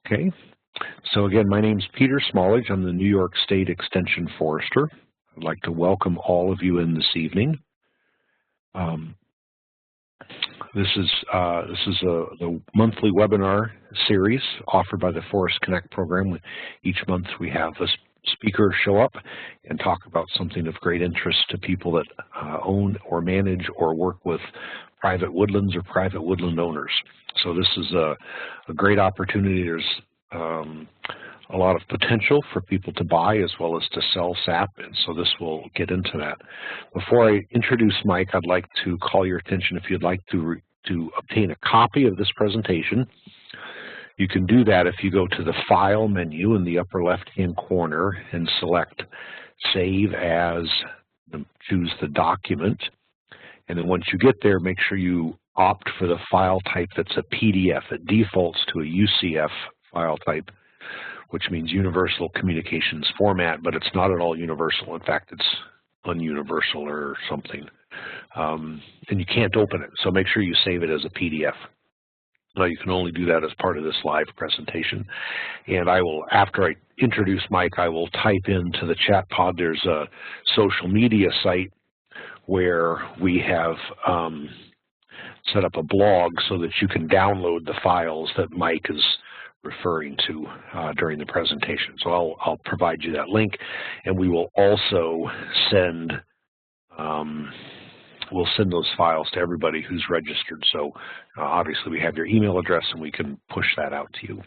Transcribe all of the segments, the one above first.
Okay, so again, my name's Peter Smallage. I'm the New York State Extension Forester. I'd like to welcome all of you in this evening. This is the monthly webinar series offered by the Forest Connect program. Each month we have a speaker show up and talk about something of great interest to people that own or manage or work with private woodlands or private woodland owners. So this is a great opportunity. There's a lot of potential for people to buy as well as to sell sap, and so this will get into that. Before I introduce Mike, I'd like to call your attention, if you'd like to obtain a copy of this presentation, you can do that if you go to the File menu in the upper left-hand corner and select Save As, choose the document, and then once you get there, make sure you opt for the file type that's a PDF. It defaults to a UCF file type, which means Universal Communications Format, but it's not at all universal. In fact, it's ununiversal or something. And you can't open it, so make sure you save it as a PDF. Now, you can only do that as part of this live presentation. And I will, after I introduce Mike, I will type into the chat pod. There's a social media site where we have set up a blog so that you can download the files that Mike is referring to during the presentation. So I'll provide you that link, and we will also send we'll send those files to everybody who's registered. So obviously we have your email address and we can push that out to you.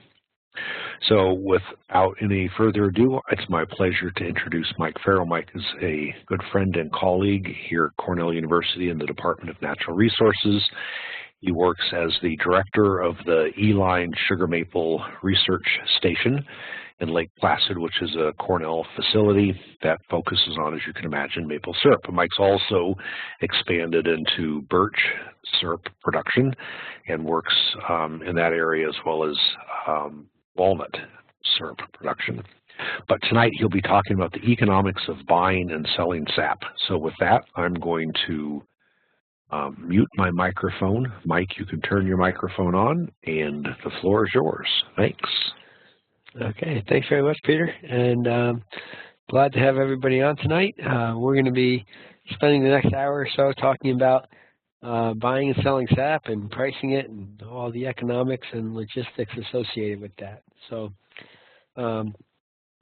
So without any further ado, it's my pleasure to introduce Mike Farrell. Mike is a good friend and colleague here at Cornell University in the Department of Natural Resources. He works as the director of the Uihlein Sugar Maple Research Station in Lake Placid, which is a Cornell facility that focuses on, as you can imagine, maple syrup. But Mike's also expanded into birch syrup production and works in that area as well as walnut syrup production. But tonight he'll be talking about the economics of buying and selling sap. So with that, I'm going to mute my microphone. Mike, you can turn your microphone on, and the floor is yours. Thanks. Okay, thanks very much, Peter, and glad to have everybody on tonight. We're going to be spending the next hour or so talking about buying and selling sap and pricing it and all the economics and logistics associated with that. So we're going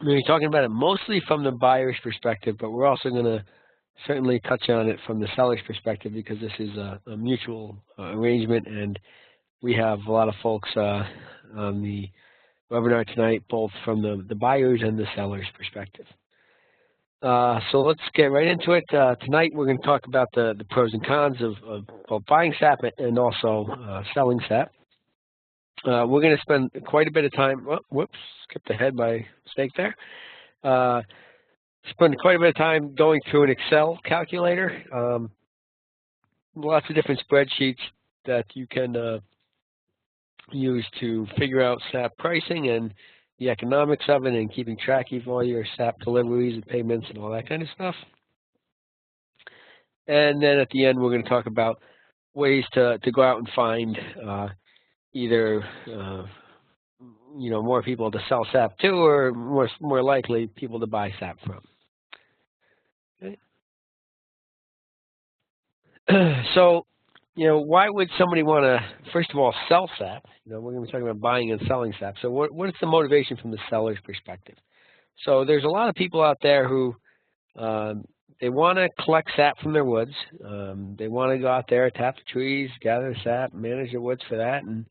to be talking about it mostly from the buyer's perspective, but we're also going to certainly touch on it from the seller's perspective because this is a mutual arrangement, and we have a lot of folks on the webinar tonight, both from the buyer's and the seller's perspective. So let's get right into it. Tonight we're going to talk about the pros and cons of both buying sap and also selling sap. We're going to spend quite a bit of time, whoops, skipped ahead by mistake there. Spend quite a bit of time going through an Excel calculator. Lots of different spreadsheets that you can use to figure out sap pricing and the economics of it and keeping track of all your sap deliveries and payments and all that kind of stuff. And then at the end, we're going to talk about ways to go out and find either more people to sell sap to, or more likely people to buy sap from. Okay. So, why would somebody want to, first of all, sell sap? We're going to be talking about buying and selling sap. So what is the motivation from the seller's perspective? So there's a lot of people out there who they want to collect sap from their woods. They want to go out there, tap the trees, gather the sap, manage their woods for that, and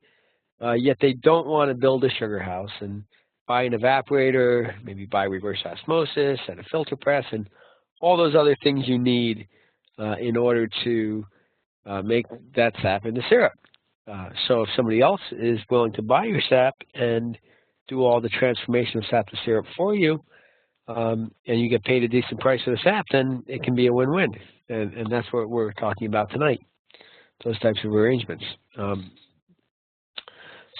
yet they don't want to build a sugar house and buy an evaporator, maybe buy reverse osmosis and a filter press and all those other things you need in order to make that sap into syrup. So if somebody else is willing to buy your sap and do all the transformation of sap to syrup for you, and you get paid a decent price for the sap, then it can be a win-win. And that's what we're talking about tonight, those types of arrangements.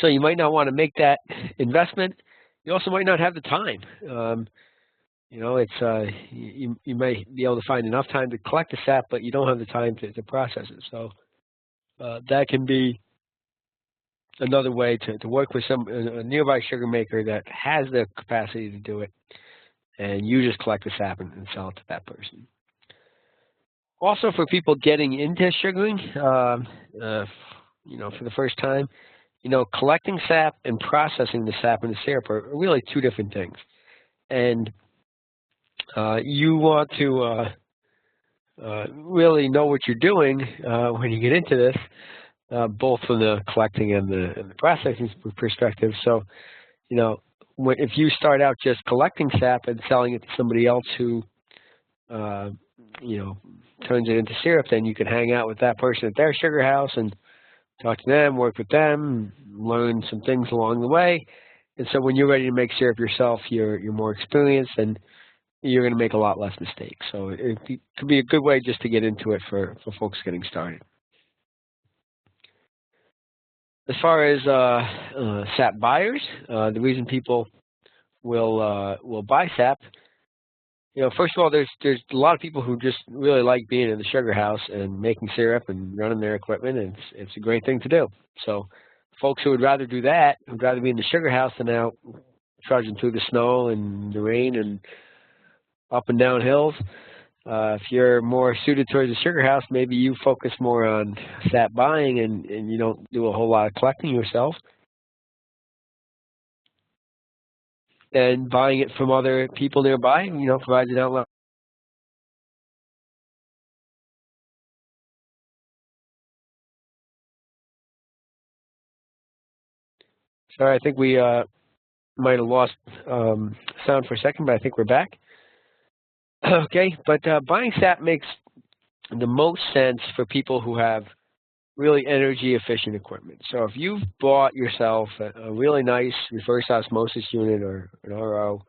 So you might not want to make that investment. You also might not have the time. You might be able to find enough time to collect the sap, but you don't have the time to process it. So that can be another way to work with a nearby sugar maker that has the capacity to do it, and you just collect the sap and sell it to that person. Also, for people getting into sugaring, for the first time, collecting sap and processing the sap into syrup are really two different things. And you want to really know what you're doing when you get into this, both from the collecting and the processing perspective. So, if you start out just collecting sap and selling it to somebody else who, turns it into syrup, then you can hang out with that person at their sugar house and talk to them, work with them, learn some things along the way. And so when you're ready to make syrup yourself, you're more experienced and you're going to make a lot less mistakes. So it could be a good way just to get into it for folks getting started. As far as sap buyers, the reason people will buy sap, first of all, there's a lot of people who just really like being in the sugar house and making syrup and running their equipment, and it's a great thing to do. So folks who would rather do that, who'd rather be in the sugar house than out trudging through the snow and the rain and up and down hills. If you're more suited towards the sugar house, maybe you focus more on sap buying and you don't do a whole lot of collecting yourself. And buying it from other people nearby, provides an outlet. Sorry, I think we might have lost sound for a second, but I think we're back. Okay, but buying sap makes the most sense for people who have really energy-efficient equipment. So if you've bought yourself a really nice reverse osmosis unit or an RO,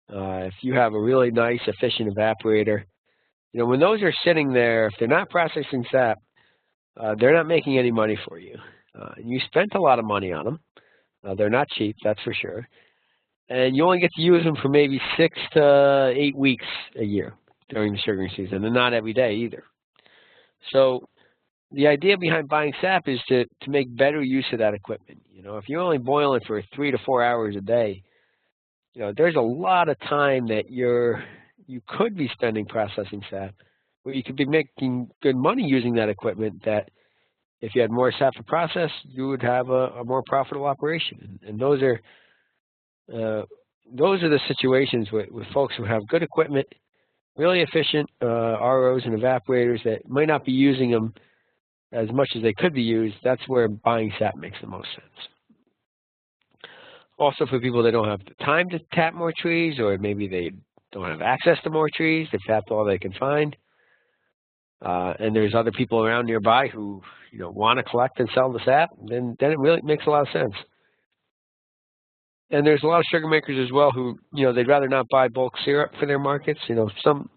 if you have a really nice, efficient evaporator, when those are sitting there, if they're not processing sap, they're not making any money for you. You spent a lot of money on them. They're not cheap, that's for sure. And you only get to use them for maybe 6 to 8 weeks a year during the sugaring season, and not every day either. So the idea behind buying sap is to make better use of that equipment. If you're only boiling for 3 to 4 hours a day, there's a lot of time that you could be spending processing sap, where you could be making good money using that equipment that if you had more sap to process, you would have a more profitable operation. And those are the situations with folks who have good equipment, really efficient ROs and evaporators that might not be using them as much as they could be used. That's where buying sap makes the most sense. Also, for people that don't have the time to tap more trees, or maybe they don't have access to more trees, they've tapped all they can find, and there's other people around nearby who want to collect and sell the sap, then it really makes a lot of sense. And there's a lot of sugar makers as well who they'd rather not buy bulk syrup for their markets. Some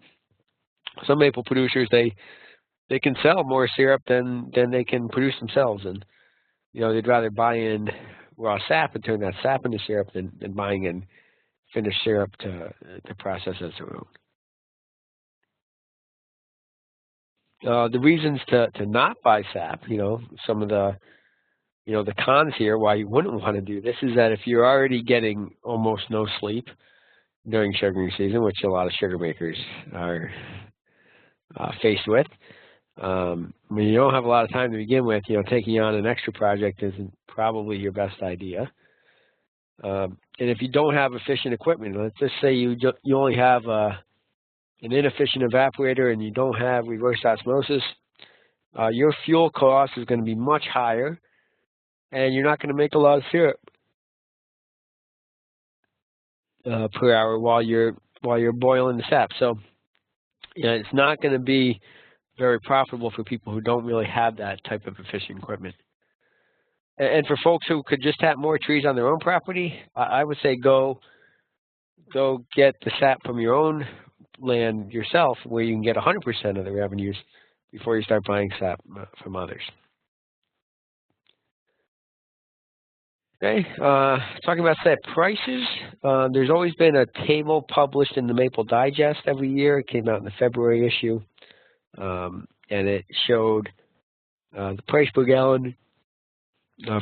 maple producers they can sell more syrup than they can produce themselves, and they'd rather buy in raw sap and turn that sap into syrup than buying in finished syrup to process as their own. The reasons to not buy sap, some of the the cons here, why you wouldn't want to do this, is that if you're already getting almost no sleep during sugaring season, which a lot of sugar makers are faced with, when you don't have a lot of time to begin with, taking on an extra project isn't probably your best idea. And if you don't have efficient equipment, let's just say you only have an inefficient evaporator and you don't have reverse osmosis, your fuel cost is going to be much higher, and you're not going to make a lot of syrup per hour while you're boiling the sap. So it's not going to be very profitable for people who don't really have that type of efficient equipment. And for folks who could just have more trees on their own property, I would say go get the sap from your own land yourself, where you can get 100% of the revenues before you start buying sap from others. Okay, talking about sap prices, there's always been a table published in the Maple Digest every year. It came out in the February issue, and it showed the price per gallon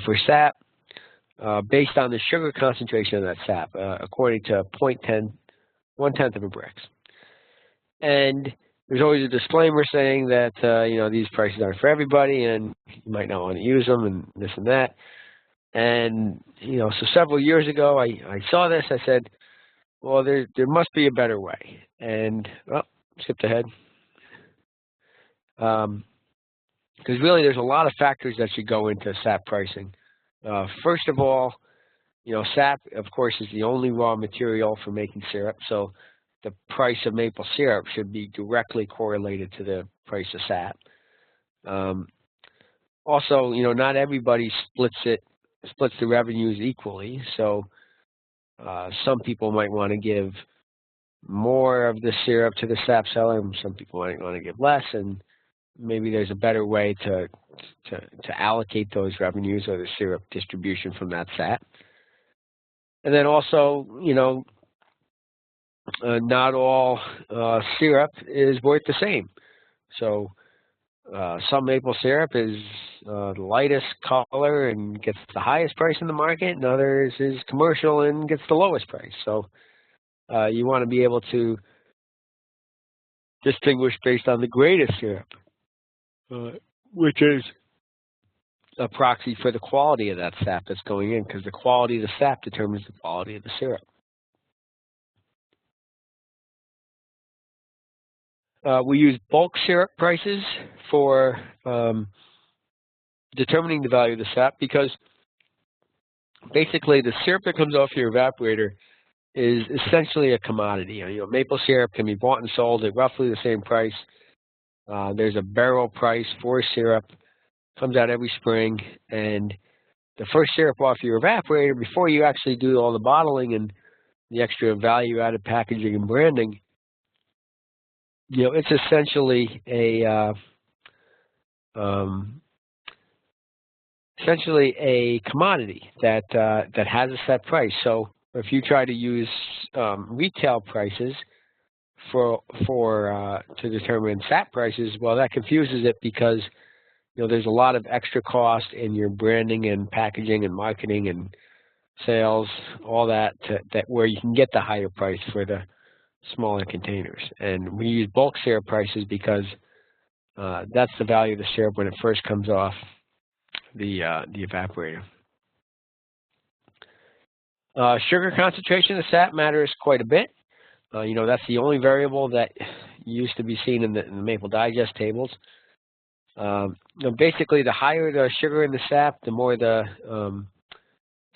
for sap based on the sugar concentration of that sap, according to 1/10 of a Brix. And there's always a disclaimer saying that these prices aren't for everybody, and you might not want to use them, and this and that. And so several years ago, I saw this. I said, well, there must be a better way. And skipped ahead. Because really, there's a lot of factors that should go into sap pricing. First of all, sap, of course, is the only raw material for making syrup. So the price of maple syrup should be directly correlated to the price of sap. Also, not everybody splits the revenues equally. So some people might want to give more of the syrup to the sap seller, and some people might want to give less, and maybe there's a better way to allocate those revenues or the syrup distribution from that sap. And then also, not all syrup is worth the same. So some maple syrup is the lightest color and gets the highest price in the market, and others is commercial and gets the lowest price. So you want to be able to distinguish based on the greatest syrup, which is a proxy for the quality of that sap that's going in, because the quality of the sap determines the quality of the syrup. We use bulk syrup prices for determining the value of the sap, because basically the syrup that comes off your evaporator is essentially a commodity. Maple syrup can be bought and sold at roughly the same price. There's a barrel price for syrup, comes out every spring, and the first syrup off your evaporator, before you actually do all the bottling and the extra value-added packaging and branding, it's essentially a commodity that has a set price. So if you try to use retail prices to determine sap prices, well, that confuses it, because there's a lot of extra cost in your branding and packaging and marketing and sales, all that where you can get the higher price for the smaller containers. And we use bulk syrup prices because that's the value of the syrup when it first comes off the evaporator. Sugar concentration of sap matters quite a bit. That's the only variable that used to be seen in the Maple Digest tables. Basically, the higher the sugar in the sap, the more the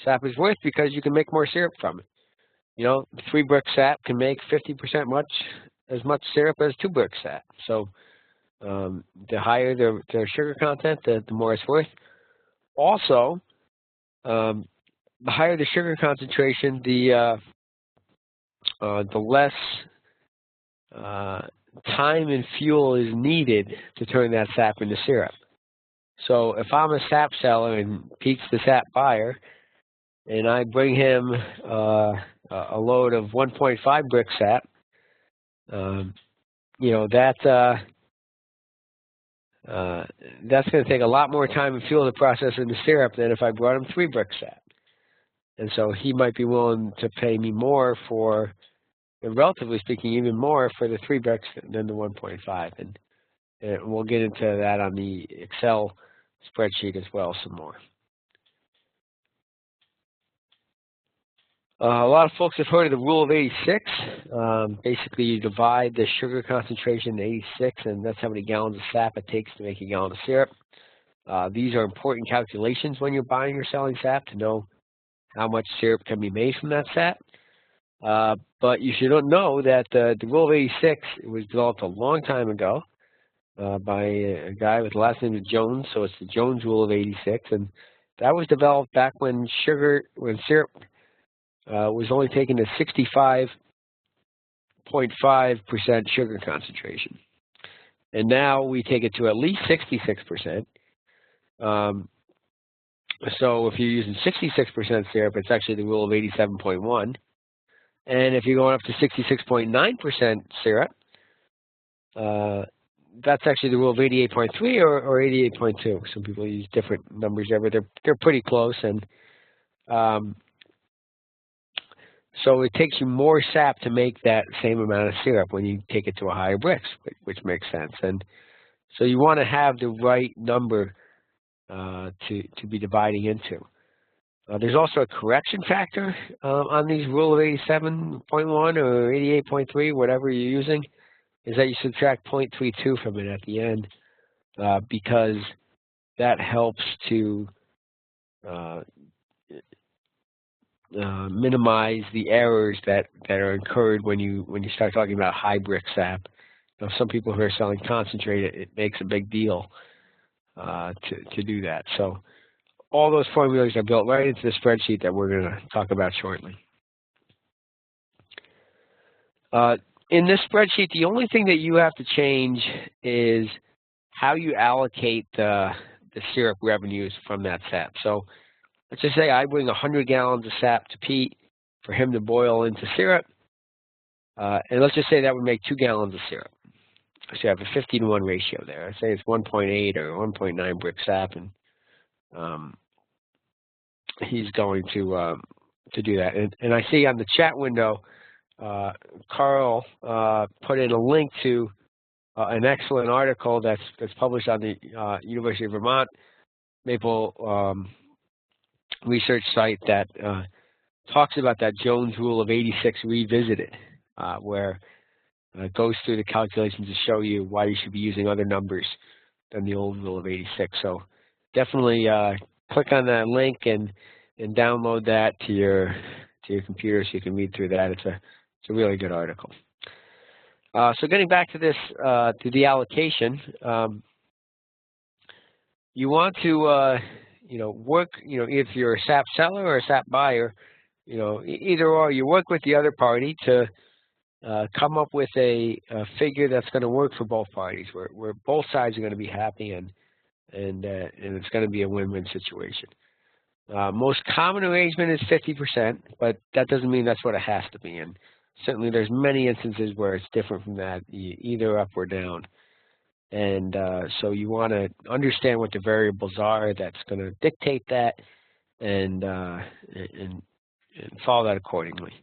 sap is worth, because you can make more syrup from it. 3 brick sap can make 50% as much syrup as 2 brick sap. So the higher the sugar content, the more it's worth. Also, the higher the sugar concentration, the less time and fuel is needed to turn that sap into syrup. So if I'm a sap seller and Pete's the sap buyer, and I bring him a load of 1.5 brick sap, that's going to take a lot more time and fuel to process into syrup than if I brought him 3 brick sap. And so he might be willing to pay me more for, and relatively speaking, even more for the 3 bricks than the 1.5. And we'll get into that on the Excel spreadsheet as well some more. A lot of folks have heard of the rule of 86. Basically, you divide the sugar concentration into 86, and that's how many gallons of sap it takes to make a gallon of syrup. These are important calculations when you're buying or selling sap to know how much syrup can be made from that sap. But you should know that the rule of 86 was developed a long time ago by a guy with the last name of Jones, so it's the Jones rule of 86, and that was developed back when syrup was only taken to 65.5% sugar concentration. And now we take it to at least 66%. So if you're using 66% syrup, it's actually the rule of 87.1. And if you're going up to 66.9% syrup, that's actually the rule of 88.3 or 88.2. Some people use different numbers there, but they're pretty close. And so it takes you more sap to make that same amount of syrup when you take it to a higher Brix, which makes sense. And so you want to have the right number to be dividing into. There's also a correction factor on these rule of 87.1 or 88.3, whatever you're using, is that you subtract 0.32 from it at the end because that helps to minimize the errors that are incurred when you start talking about high Brix sap. You know, some people who are selling concentrate, it makes a big deal to do that. So all those formulas are built right into the spreadsheet that we're going to talk about shortly. In this spreadsheet, the only thing that you have to change is how you allocate the syrup revenues from that sap. So let's just say I bring 100 gallons of sap to Pete for him to boil into syrup. And let's just say that would make 2 gallons of syrup. So you have a 50-to-1 ratio there. Let's say it's 1.8 or 1.9 Brix sap, and he's going to do that. And I see on the chat window, Carl put in a link to an excellent article that's published on the University of Vermont Maple research site that talks about that Jones Rule of 86 revisited, where it goes through the calculations to show you why you should be using other numbers than the old Rule of 86. So definitely click on that link and download that to your computer so you can read through that. It's a really good article. So getting back to this, to the allocation, you want to work, if you're a SAP seller or a SAP buyer, either or, you work with the other party to come up with a figure that's going to work for both parties, where both sides are going to be happy and it's going to be a win-win situation. Most common arrangement is 50%, but that doesn't mean that's what it has to be. And certainly there's many instances where it's different from that, either up or down. And so you want to understand what the variables are that's going to dictate that and follow that accordingly.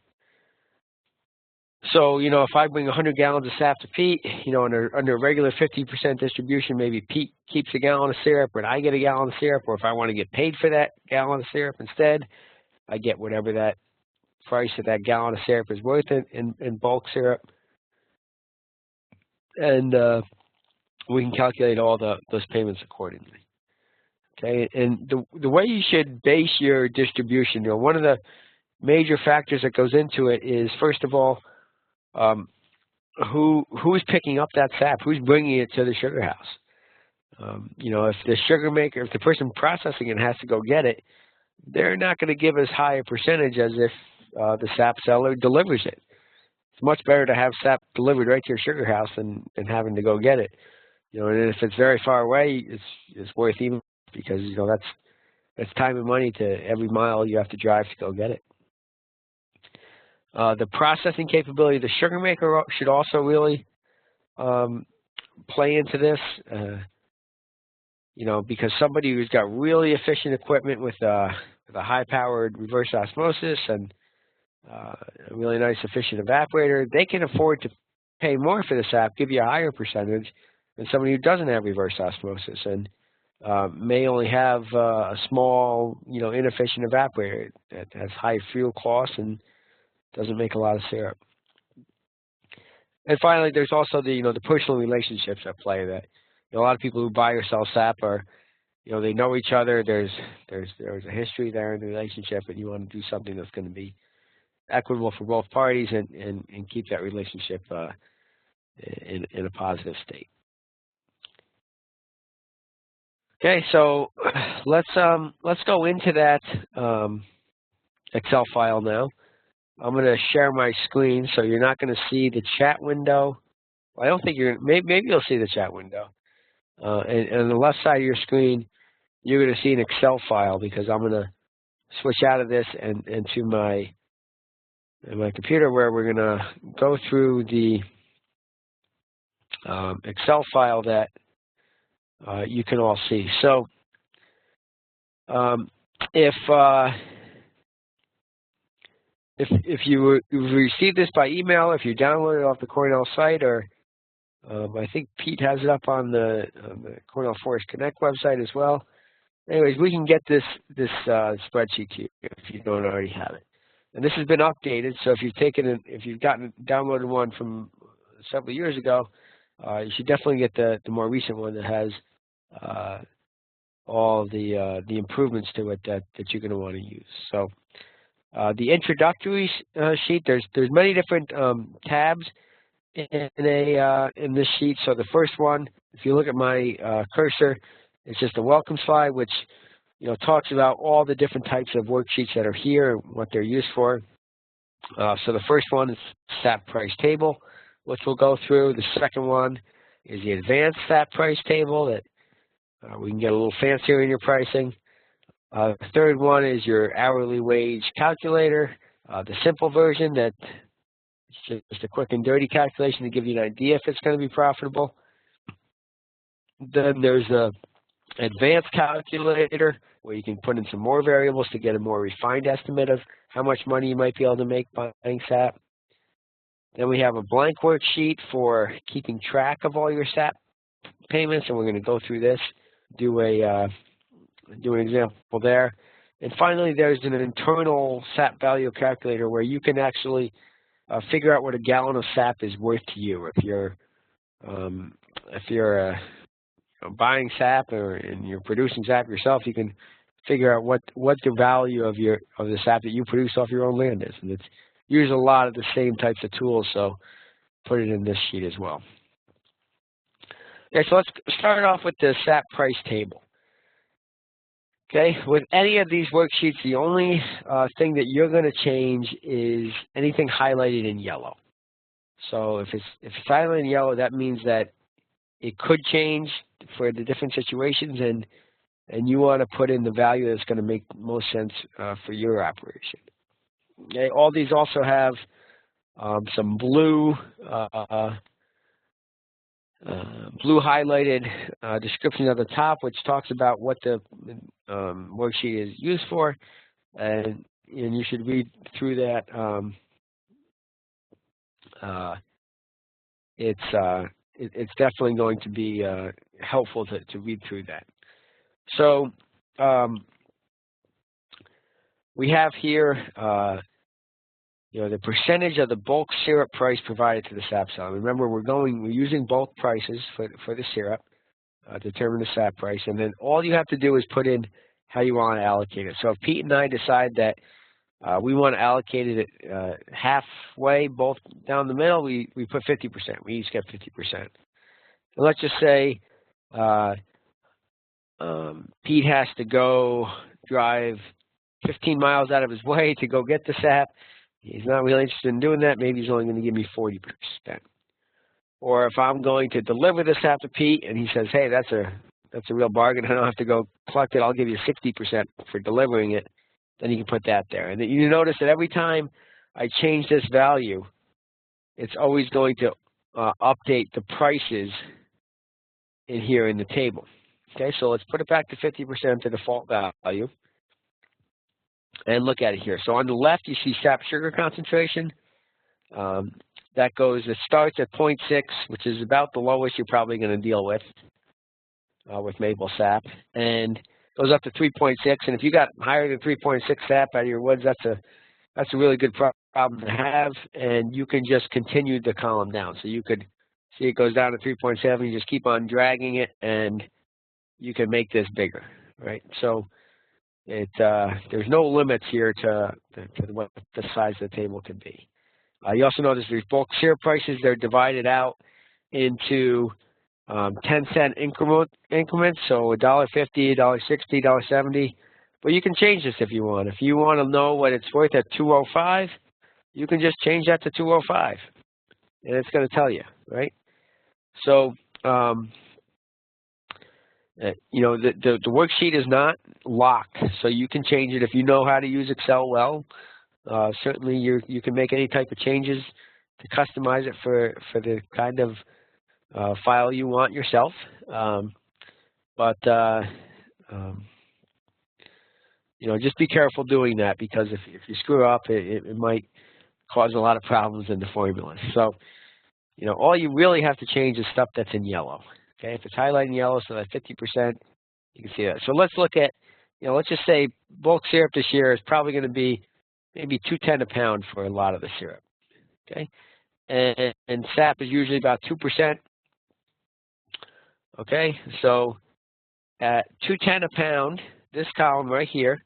So, if I bring 100 gallons of sap to Pete, under a regular 50% distribution, maybe Pete keeps a gallon of syrup and I get a gallon of syrup, or if I want to get paid for that gallon of syrup instead, I get whatever that price of that gallon of syrup is worth in bulk syrup. And we can calculate all those payments accordingly. Okay, and the way you should base your distribution, one of the major factors that goes into it is, first of all, who's picking up that sap? Who's bringing it to the sugar house? If the sugar maker, if the person processing it has to go get it, they're not going to give as high a percentage as if the sap seller delivers it. It's much better to have sap delivered right to your sugar house than having to go get it. And if it's very far away, it's worth even, because that's time and money to every mile you have to drive to go get it. The processing capability of the sugar maker should also really play into this, because somebody who's got really efficient equipment with a high-powered reverse osmosis and a really nice efficient evaporator, they can afford to pay more for the sap, give you a higher percentage than somebody who doesn't have reverse osmosis and may only have a small, inefficient evaporator that has high fuel costs and doesn't make a lot of syrup. And finally, there's also the personal relationships at play. That a lot of people who buy or sell sap are, they know each other. There's a history there in the relationship, and you want to do something that's going to be equitable for both parties and keep that relationship in a positive state. Okay, so let's go into that Excel file now. I'm going to share my screen, so you're not going to see the chat window. Well, I don't think you're. Maybe you'll see the chat window. And on the left side of your screen, you're going to see an Excel file, because I'm going to switch out of this and to my computer, where we're going to go through the Excel file that you can all see. So if you received this by email, if you download it off the Cornell site, or I think Pete has it up on the Cornell Forest Connect website as well. Anyways, we can get this spreadsheet to you if you don't already have it. And this has been updated, so if you've downloaded one from several years ago, you should definitely get the more recent one that has all the improvements to it that you're going to want to use. So the introductory sheet, there's many different tabs in this sheet. So the first one, if you look at my cursor, it's just a welcome slide, which talks about all the different types of worksheets that are here and what they're used for. So the first one is SAP price table, which we'll go through. The second one is the advanced SAP price table that we can get a little fancier in your pricing. The third one is your hourly wage calculator, the simple version that is just a quick and dirty calculation to give you an idea if it's going to be profitable. Then there's the advanced calculator where you can put in some more variables to get a more refined estimate of how much money you might be able to make buying SAP. Then we have a blank worksheet for keeping track of all your SAP payments, and we're going to go through this, do an example there. And finally, there's an internal SAP value calculator where you can actually figure out what a gallon of SAP is worth to you. If you're buying SAP and you're producing SAP yourself, you can figure out what the value of the SAP that you produce off your own land is. And it's use a lot of the same types of tools, so put it in this sheet as well. Okay, so let's start off with the SAP price table. Okay, with any of these worksheets, the only thing that you're going to change is anything highlighted in yellow. So if it's highlighted in yellow, that means that it could change for the different situations, and you want to put in the value that's going to make most sense for your operation. Okay, all these also have some blue highlighted description at the top, which talks about what the worksheet is used for, and you should read through that. It's definitely going to be helpful to read through that. So we have here the percentage of the bulk syrup price provided to the SAP seller. Remember, we're using bulk prices for the syrup, determine the SAP price, and then all you have to do is put in how you want to allocate it. So if Pete and I decide that we want to allocate it halfway, both down the middle, we put 50%. We each get 50%. And let's just say Pete has to go drive 15 miles out of his way to go get the SAP. He's not really interested in doing that. Maybe he's only going to give me 40%. Or if I'm going to deliver the SAP to Pete and he says, hey, that's a real bargain, I don't have to go collect it, I'll give you 60% for delivering it, then you can put that there. And you notice that every time I change this value, it's always going to update the prices in here in the table. Okay, so let's put it back to 50% to default value. And look at it here. So on the left, you see SAP sugar concentration. It starts at 0.6, which is about the lowest you're probably going to deal with maple SAP, and goes up to 3.6. And if you got higher than 3.6 SAP out of your woods, that's a really good problem to have. And you can just continue the column down. So you could see it goes down to 3.7. You just keep on dragging it, and you can make this bigger, right? So there's no limits here to what the size of the table can be. You also notice there's bulk syrup prices. They're divided out into 10-cent increments, so $1.50, $1.60, $1.70. But you can change this if you want. If you want to know what it's worth at 2.05, you can just change that to 2.05, and it's going to tell you, right? So the worksheet is not locked, so you can change it if you know how to use Excel well. Certainly, you can make any type of changes to customize it for the kind of file you want yourself. Just be careful doing that, because if you screw up, it might cause a lot of problems in the formulas. So, all you really have to change is stuff that's in yellow. Okay, if it's highlighted in yellow, so that 50%, you can see that. So let's look at, let's just say bulk syrup this year is probably going to be maybe $2.10 a pound for a lot of the syrup. Okay, and sap is usually about 2%. Okay, so at $2.10 a pound, this column right here.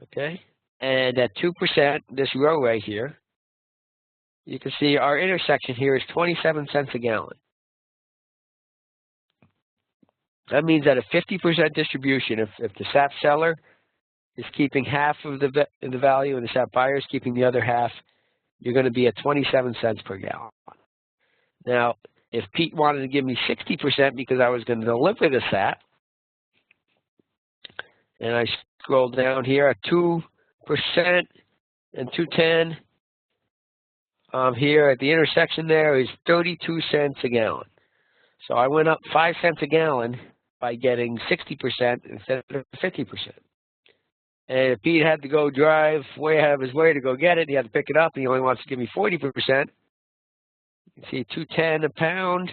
Okay, and at 2%, this row right here, you can see our intersection here is 27 cents a gallon. That means that a 50% distribution, if the sap seller is keeping half of the value and the sap buyer is keeping the other half, you're going to be at 27 cents per gallon. Now, if Pete wanted to give me 60% because I was going to deliver the sap, and I scroll down here at 2% and 2.10, here at the intersection there is 32 cents a gallon. So I went up 5 cents a gallon by getting 60% instead of 50%. And if Pete had to go drive way out of his way to go get it, he had to pick it up, and he only wants to give me 40%. You see $2.10 a pound,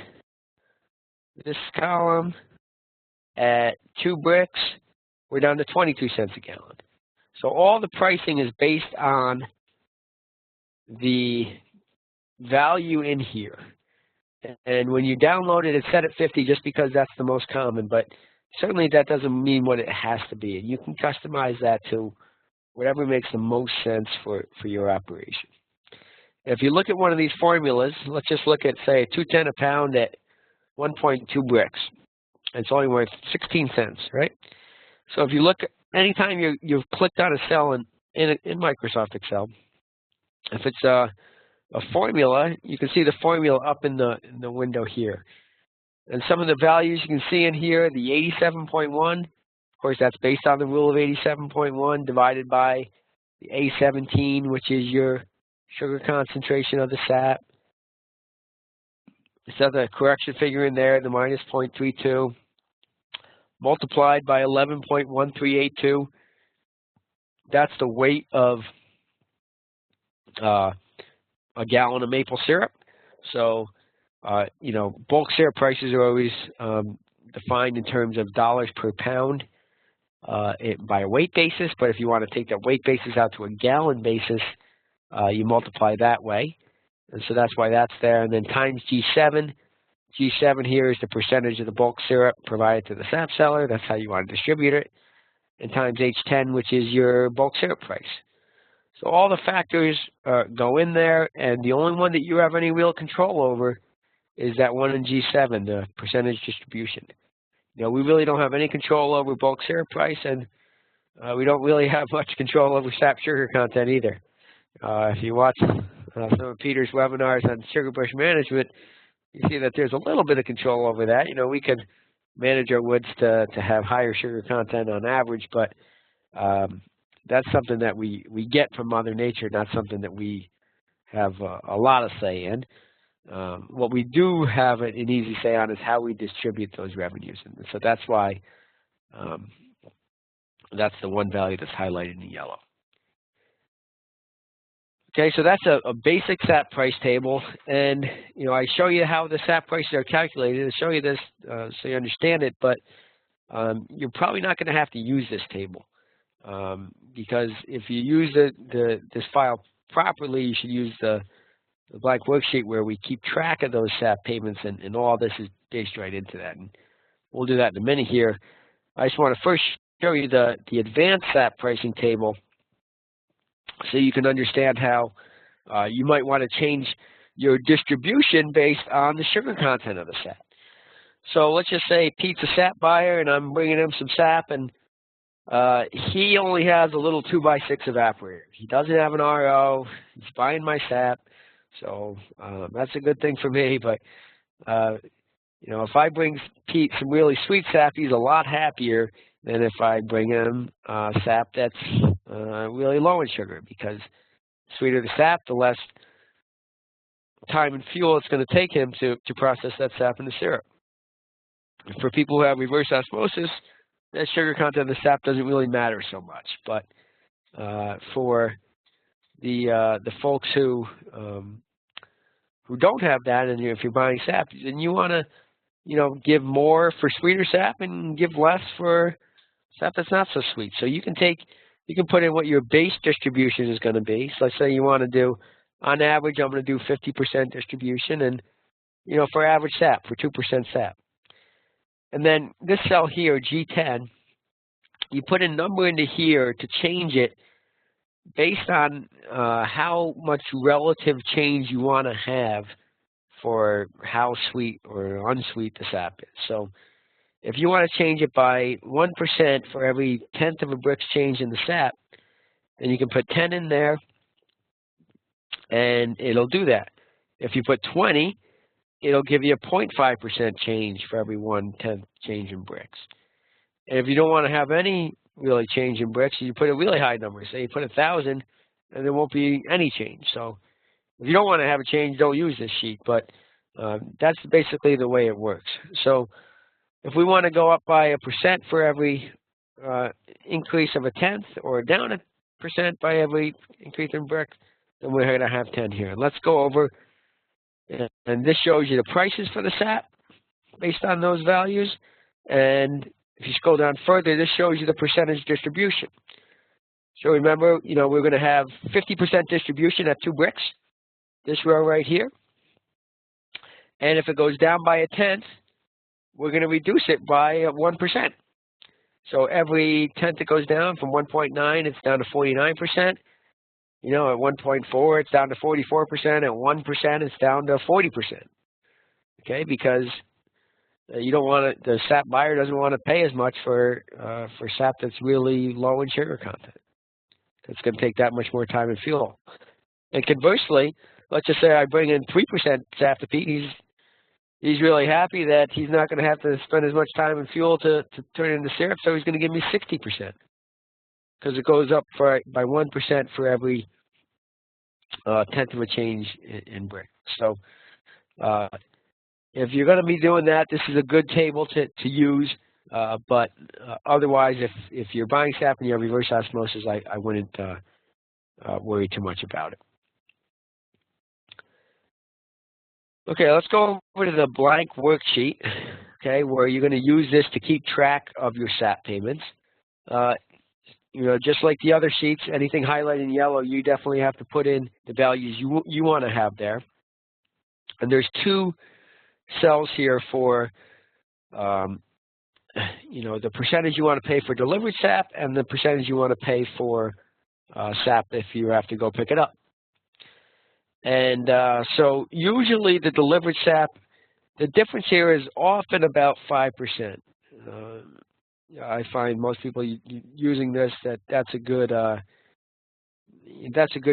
this column, at 2 bricks, we're down to 22 cents a gallon. So all the pricing is based on the value in here. And when you download it, it's set at 50 just because that's the most common, but certainly that doesn't mean what it has to be. And you can customize that to whatever makes the most sense for your operation. If you look at one of these formulas, let's just look at, say, $2.10 a pound at 1.2 bricks. It's only worth 16 cents, right? So if you look, anytime you've clicked on a cell in Microsoft Excel, if it's a formula, you can see the formula up in the window here. And some of the values you can see in here, the 87.1, of course, that's based on the rule of 87.1 divided by the A17, which is your sugar concentration of the sap. This other correction figure in there, the minus 0.32, multiplied by 11.1382. That's the weight of a gallon of maple syrup. So, bulk syrup prices are always defined in terms of dollars per pound by a weight basis. But if you want to take that weight basis out to a gallon basis, you multiply that way. And so that's why that's there. And then times G7. G7 here is the percentage of the bulk syrup provided to the sap seller. That's how you want to distribute it. And times H10, which is your bulk syrup price. So all the factors go in there, and the only one that you have any real control over is that one in G7, the percentage distribution. We really don't have any control over bulk syrup price, and we don't really have much control over sap sugar content either. If you watch some of Peter's webinars on sugar bush management, you see that there's a little bit of control over that. We can manage our woods to have higher sugar content on average, but that's something that we get from Mother Nature, not something that we have a lot of say in. What we do have an easy say on is how we distribute those revenues. And so that's why that's the one value that's highlighted in yellow. Okay, so that's a basic SAP price table. And, I show you how the SAP prices are calculated. I show you this so you understand it, but you're probably not going to have to use this table. Because if you use this file properly, you should use the blank worksheet where we keep track of those SAP payments, and all this is based right into that. And we'll do that in a minute here. I just want to first show you the advanced SAP pricing table so you can understand how you might want to change your distribution based on the sugar content of the sap. So let's just say Pete's a sap buyer, and I'm bringing him some sap, and he only has a little 2x6 evaporator. He doesn't have an RO. He's buying my sap, so that's a good thing for me. But if I bring Pete some really sweet sap, he's a lot happier than if I bring him sap that's really low in sugar, because the sweeter the sap, the less time and fuel it's going to take him to process that sap into syrup. For people who have reverse osmosis, that sugar content of the sap doesn't really matter so much. But for the folks who don't have that, and if you're buying sap, then you want to, give more for sweeter sap and give less for sap that's not so sweet. So you can put in what your base distribution is going to be. So let's say you want to do, on average, I'm going to do 50% distribution, and for average sap, for 2% sap. And then this cell here, G10, you put a number into here to change it based on how much relative change you want to have for how sweet or unsweet the sap is. So if you want to change it by 1% for every 1/10 of a brick's change in the sap, then you can put 10 in there, and it'll do that. If you put 20, it'll give you a 0.5% change for every 1/10 change in bricks. And if you don't want to have any really change in bricks, you put a really high number. Say you put 1,000, and there won't be any change. So if you don't want to have a change, don't use this sheet. But that's basically the way it works. So if we want to go up by 1% for every increase of 1/10, or down 1% by every increase in bricks, then we're going to have 10 here. Let's go over, and this shows you the prices for the sap based on those values. And if you scroll down further, this shows you the percentage distribution. So remember, we're going to have 50% distribution at 2 bricks, this row right here. And if it goes down by 1/10, we're going to reduce it by 1%. So every 1/10 it goes down from 1.9, it's down to 49%. At 1.4, it's down to 44%. At 1%, it's down to 40%. Okay, because you don't want to. The sap buyer doesn't want to pay as much for sap that's really low in sugar content. It's going to take that much more time and fuel. And conversely, let's just say I bring in 3% sap to Pete. He's really happy that he's not going to have to spend as much time and fuel to turn it into syrup, so he's going to give me 60%, because it goes up by 1% for every 1/10 of a change in brick. So if you're going to be doing that, this is a good table to use. But otherwise, if you're buying sap and you have reverse osmosis, I wouldn't worry too much about it. Okay, let's go over to the blank worksheet, okay, where you're going to use this to keep track of your sap payments. Just like the other sheets, anything highlighted in yellow, you definitely have to put in the values you want to have there. And there's 2 cells here for, the percentage you want to pay for delivered sap and the percentage you want to pay for sap if you have to go pick it up. And so usually the delivered sap, the difference here is often about 5%. I find most people using this, that's a good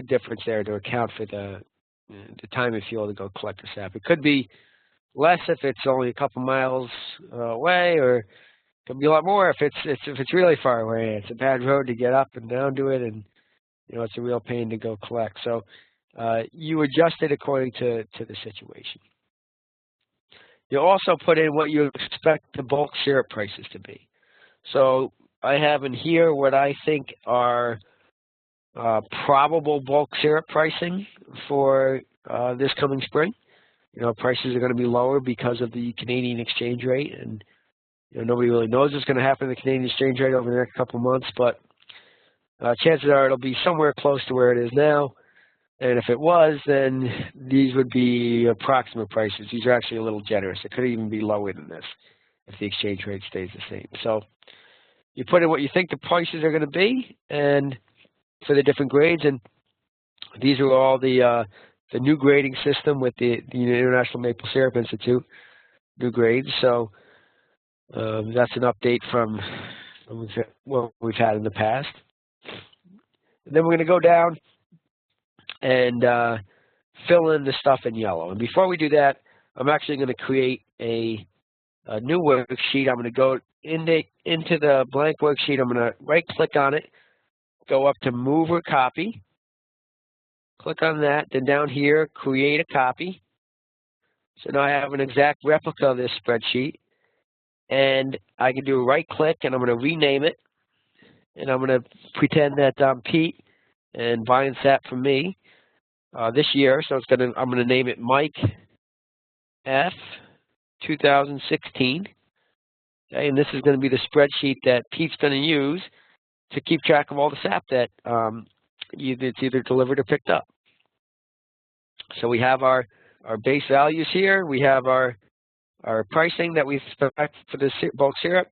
difference there to account for the time and fuel to go collect the sap. It could be less if it's only a couple miles away, or it could be a lot more if it's really far away. It's a bad road to get up and down to it, and it's a real pain to go collect. So you adjust it according to the situation. You also put in what you expect the bulk syrup prices to be. So I have in here what I think are probable bulk syrup pricing for this coming spring. Prices are going to be lower because of the Canadian exchange rate, and nobody really knows what's going to happen to the Canadian exchange rate over the next couple of months, but chances are it'll be somewhere close to where it is now. And if it was, then these would be approximate prices. These are actually a little generous. It could even be lower than this if the exchange rate stays the same. So you put in what you think the prices are going to be, and for the different grades, and these are all the new grading system with the International Maple Syrup Institute, new grades. So that's an update from what we've had in the past. And then we're going to go down and fill in the stuff in yellow. And before we do that, I'm actually going to create a new worksheet. I'm going to go into the blank worksheet. I'm going to right-click on it, go up to Move or Copy, Click on that. Then down here, create a copy. So now I have an exact replica of this spreadsheet. And I can do a right click and I'm going to rename it. And I'm going to pretend that I'm Pete and buying SAP from me this year. So I'm going to name it Mike F 2016. Okay, and this is going to be the spreadsheet that Pete's going to use to keep track of all the SAP that it's either delivered or picked up. So we have our base values here. We have our pricing that we expect for the bulk syrup.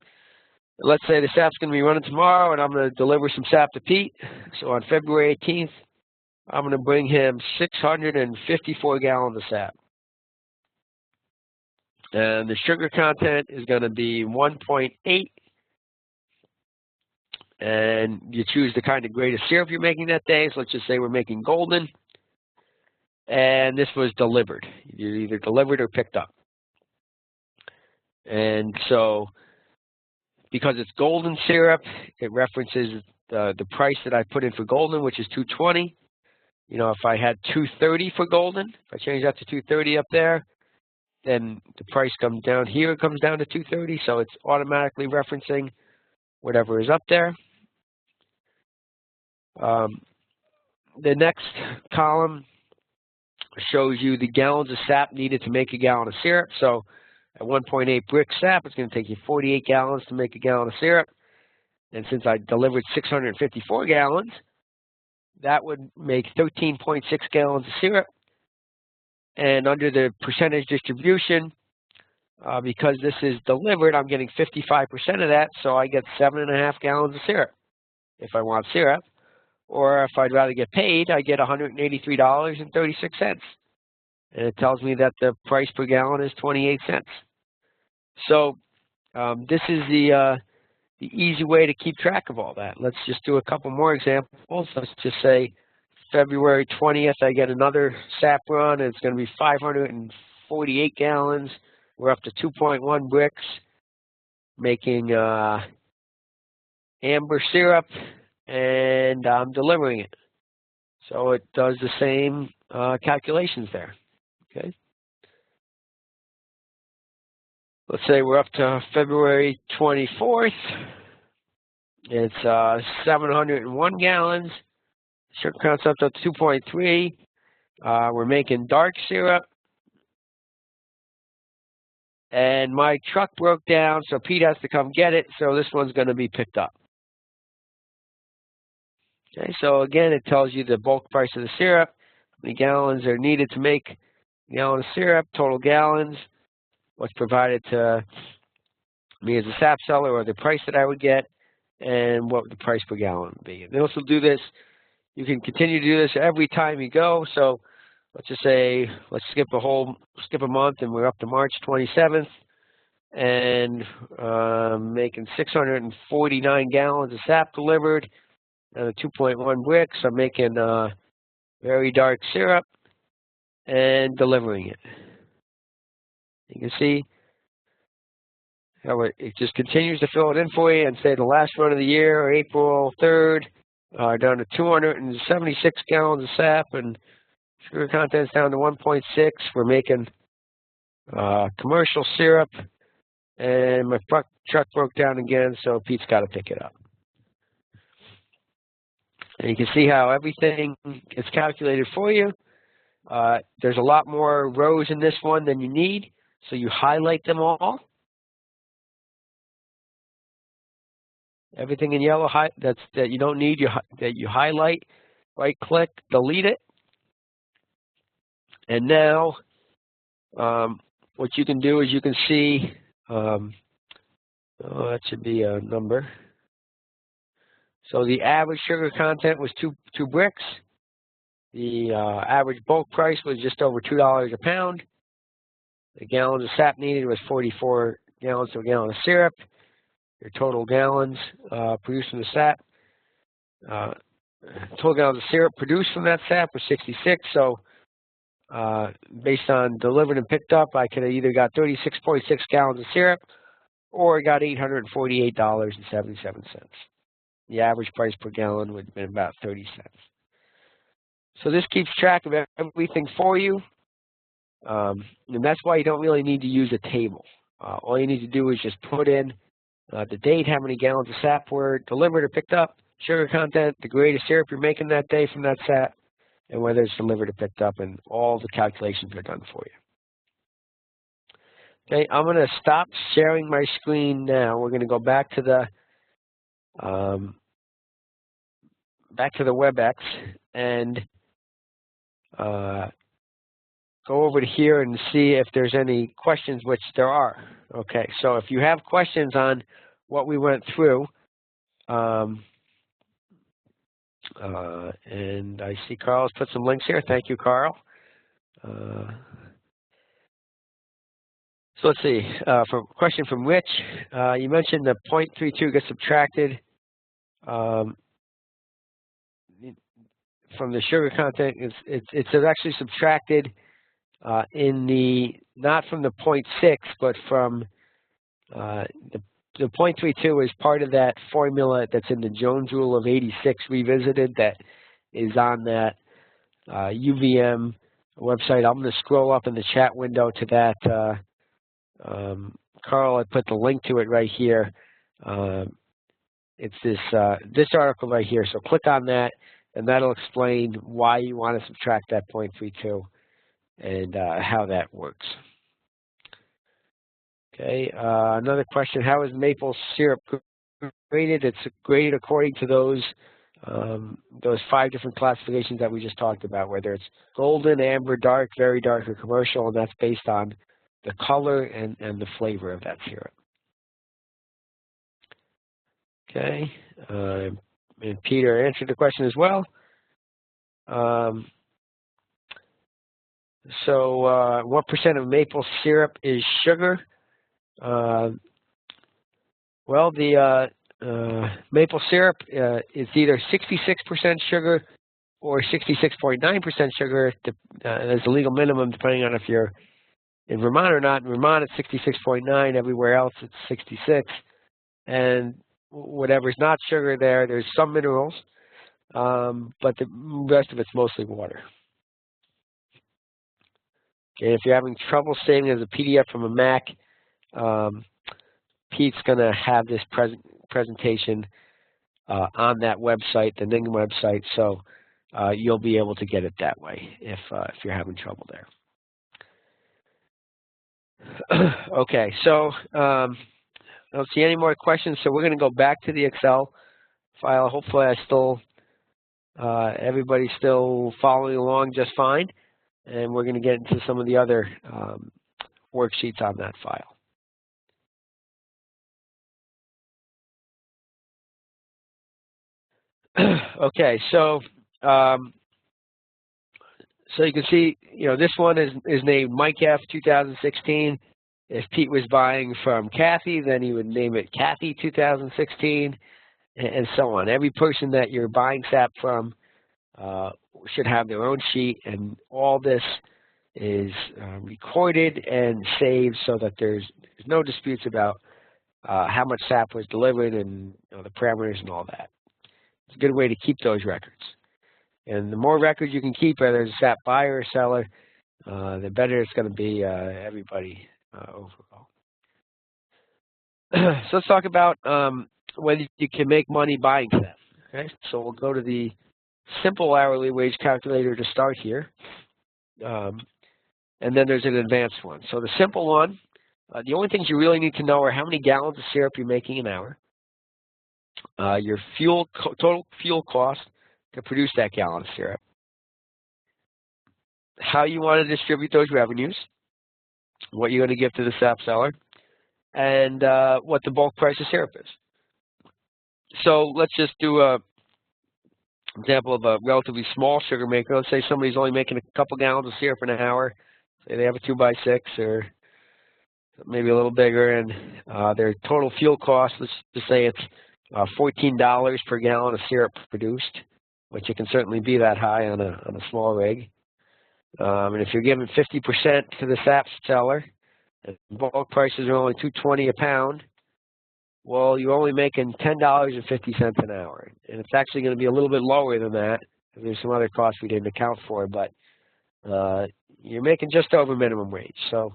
Let's say the SAP's going to be running tomorrow, and I'm going to deliver some SAP to Pete. So on February 18th, I'm going to bring him 654 gallons of SAP. And the sugar content is going to be 1.8. And you choose the kind of grade of syrup you're making that day. So let's just say we're making golden. And this was delivered. You either delivered or picked up. And so because it's golden syrup, it references the price that I put in for golden, which is $2.20. You know, if I had $2.30 for golden, if I change that to $2.30 up there, then the price comes down here, it comes down to $2.30. So it's automatically referencing whatever is up there. The next column shows you the gallons of SAP needed to make a gallon of syrup. So at 1.8 brick SAP, it's going to take you 48 gallons to make a gallon of syrup. And since I delivered 654 gallons, that would make 13.6 gallons of syrup. And under the percentage distribution, because this is delivered, I'm getting 55% of that, so I get 7.5 gallons of syrup if I want syrup. Or if I'd rather get paid, I get $183.36. And it tells me that the price per gallon is 28 cents. So this is the easy way to keep track of all that. Let's just do a couple more examples. Let's just say February 20th, I get another SAP run, and it's going to be 548 gallons. We're up to 2.1 bricks, making amber syrup, and I'm delivering it. So it does the same calculations there. Okay. Let's say we're up to February 24th. It's 701 gallons. Sugar count's up to 2.3. We're making dark syrup. And my truck broke down, so Pete has to come get it. So this one's going to be picked up. Okay, so again, it tells you the bulk price of the syrup, how many gallons are needed to make a gallon of syrup, total gallons, what's provided to me as a SAP seller, or the price that I would get, and what the price per gallon would be. And they also do this. You can continue to do this every time you go. So let's just say, let's skip a month, and we're up to March 27th, and making 649 gallons of SAP delivered. And a 2.1 bricks. I'm making very dark syrup and delivering it. You can see how it just continues to fill it in for you, and say the last run of the year, April 3rd, down to 276 gallons of SAP, and sugar content's down to 1.6. We're making commercial syrup, and my truck broke down again, so Pete's got to pick it up. And you can see how everything is calculated for you. There's a lot more rows in this one than you need, so you highlight them all. Everything in yellow that you don't need, that you highlight, right-click, delete it. And now what you can do is you can see, that should be a number. So the average sugar content was two bricks. The average bulk price was just over $2 a pound. The gallons of SAP needed was 44 gallons to a gallon of syrup. Your total gallons produced from the SAP. Total gallons of syrup produced from that SAP was 66. So based on delivered and picked up, I could have either got 36.6 gallons of syrup, or I got $848.77. The average price per gallon would have been about 30 cents. So this keeps track of everything for you, and that's why you don't really need to use a table. All you need to do is just put in the date, how many gallons of sap were delivered or picked up, sugar content, the grade of syrup you're making that day from that sap, and whether it's delivered or picked up, and all the calculations are done for you. Okay, I'm going to stop sharing my screen now. We're going to go back to the WebEx and go over to here and see if there's any questions, which there are. Okay, so if you have questions on what we went through, and I see Carl has put some links here. Thank you, Carl. So let's see, question from Rich. You mentioned the 0.32 gets subtracted from the sugar content. It's actually subtracted not from the 0.6, but from the 0.32 is part of that formula that's in the Jones Rule of 86 revisited that is on that UVM website. I'm going to scroll up in the chat window to that. Carl, I put the link to it right here. It's this article right here. So click on that, and that'll explain why you want to subtract that 0.32 and how that works. Okay, another question, how is maple syrup graded? It's graded according to those 5 different classifications that we just talked about, whether it's golden, amber, dark, very dark, or commercial, and that's based on the color and the flavor of that syrup. Okay, and Peter answered the question as well. What percent of maple syrup is sugar? Well, the maple syrup is either 66% sugar or 66.9% sugar as a legal minimum, depending on if you're in Vermont or not. In Vermont, it's 66.9. Everywhere else, it's 66. And whatever's not sugar there's some minerals, but the rest of it's mostly water. Okay, if you're having trouble saving as a PDF from a Mac, Pete's going to have this presentation on that website, the Ning website, so you'll be able to get it that way if you're having trouble there. Okay, so I don't see any more questions, so we're going to go back to the Excel file. Hopefully everybody's still following along just fine, and we're going to get into some of the other worksheets on that file. Okay, so you can see, this one is named Mike F. 2016. If Pete was buying from Kathy, then he would name it Kathy 2016, and so on. Every person that you're buying SAP from should have their own sheet, and all this is recorded and saved so that there's no disputes about how much SAP was delivered and the parameters and all that. It's a good way to keep those records. And the more records you can keep, whether it's a SAP buyer or seller, the better it's going to be everybody overall. So let's talk about whether you can make money buying SAP. Okay, so we'll go to the simple hourly wage calculator to start here. And then there's an advanced one. So the simple one, the only things you really need to know are how many gallons of syrup you're making an hour, your total fuel cost to produce that gallon of syrup, how you want to distribute those revenues, what you're going to give to the SAP seller, and what the bulk price of syrup is. So let's just do an example of a relatively small sugar maker. Let's say somebody's only making a couple gallons of syrup in an hour. Say they have a 2x6 or maybe a little bigger, and their total fuel cost, let's just say it's $14 per gallon of syrup produced, which it can certainly be that high on a small rig. And if you're giving 50% to the SAP seller, and bulk prices are only $2.20 a pound, well, you're only making $10.50 an hour. And it's actually going to be a little bit lower than that There's some other costs we didn't account for, but you're making just over minimum wage. So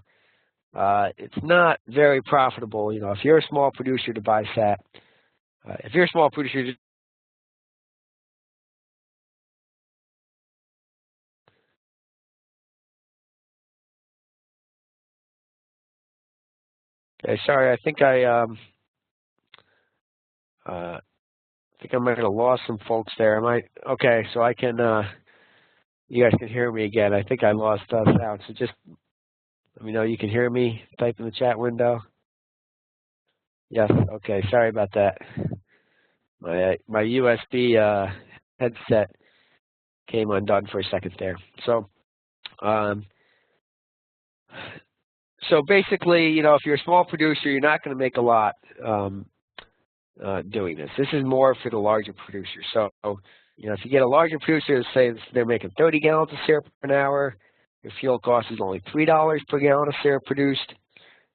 it's not very profitable. You know, if you're a small producer to buy SAP, if you're a small producer, okay, sorry, I think I might have lost some folks there. Okay, so I can, you guys can hear me again. I think I lost sound, so just let me know you can hear me. Type in the chat window. Yes, okay, sorry about that. My USB headset came undone for a second there. So, so basically, you know, if you're a small producer, you're not going to make a lot doing this. This is more for the larger producers. So, you know, if you get a larger producer, say they're making 30 gallons of syrup an hour, your fuel cost is only $3 per gallon of syrup produced,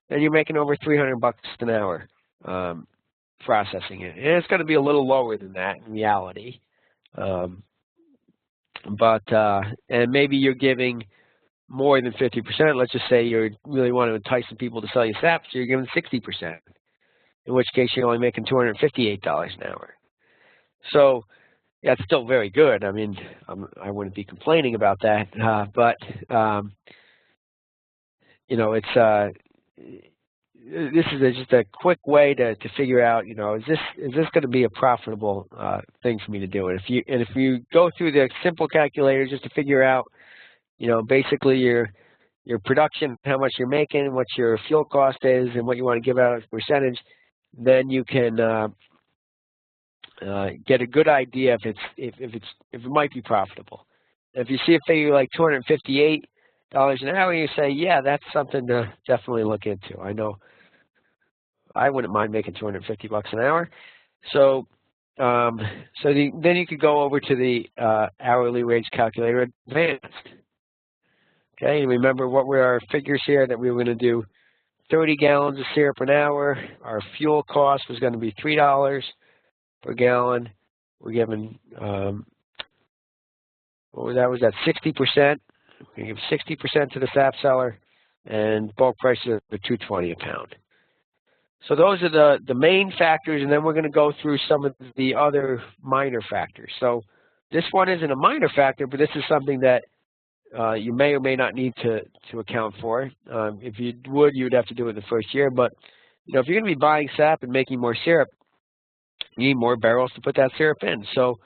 then you're making over $300 an hour processing it. And it's going to be a little lower than that in reality. And maybe you're giving more than 50%. Let's just say you really want to entice some people to sell you SAP, so you're giving 60%, in which case you're only making $258 an hour. So that's still very good. I mean, I wouldn't be complaining about that, but you know, it's this is just a quick way to figure out, you know, is this going to be a profitable thing for me to do? And if you go through the simple calculator just to figure out, you know, basically your production, how much you're making, what your fuel cost is, and what you want to give out as a percentage, then you can get a good idea if it might be profitable. If you see a figure like $258 an hour, you say, yeah, that's something to definitely look into. I know I wouldn't mind making $250 an hour. So then you could go over to the hourly wage calculator advanced. Okay, and remember what were our figures here, that we were going to do 30 gallons of syrup an hour. Our fuel cost was going to be $3 per gallon. We're giving, what was that, 60%. We're going to give 60% to the SAP seller, and bulk prices are $2.20 a pound. So those are the main factors, and then we're going to go through some of the other minor factors. So this one isn't a minor factor, but this is something that you may or may not need to account for. If you would, you would have to do it the first year. But you know, if you're going to be buying SAP and making more syrup, you need more barrels to put that syrup in. So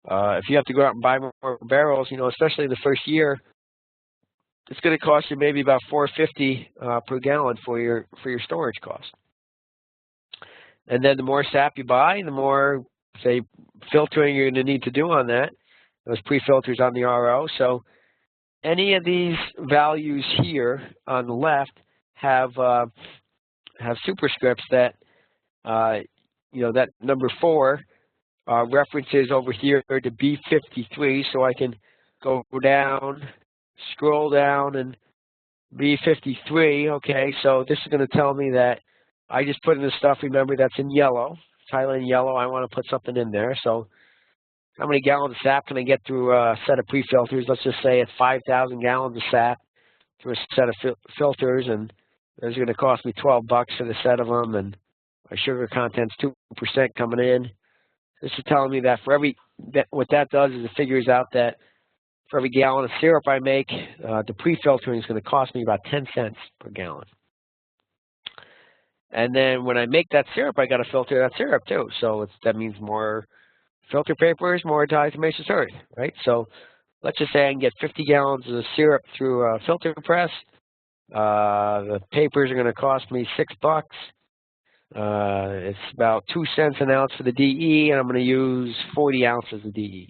if you have to go out and buy more barrels, you know, especially the first year, it's going to cost you maybe about $4.50 per gallon for your storage cost. And then the more SAP you buy, the more, say, filtering you're going to need to do on that. Those pre-filters on the RO. So any of these values here on the left have superscripts that, you know, that number 4 references over here to B53. So I can go down, scroll down, and B53. Okay, so this is going to tell me that I just put in the stuff, remember, that's in yellow. Thailand yellow, I want to put something in there. So how many gallons of SAP can I get through a set of pre-filters? Let's just say it's 5,000 gallons of SAP through a set of filters, and there's going to cost me $12 for the set of them, and my sugar content's 2% coming in. This is telling me that for what that does is it figures out that for every gallon of syrup I make, the pre-filtering is going to cost me about 10 cents per gallon. And then when I make that syrup, I got to filter that syrup too. So that means more filter papers, more diatomaceous earth, right? So let's just say I can get 50 gallons of syrup through a filter press. The papers are going to cost me $6. It's about 2 cents an ounce for the DE, and I'm going to use 40 ounces of DE.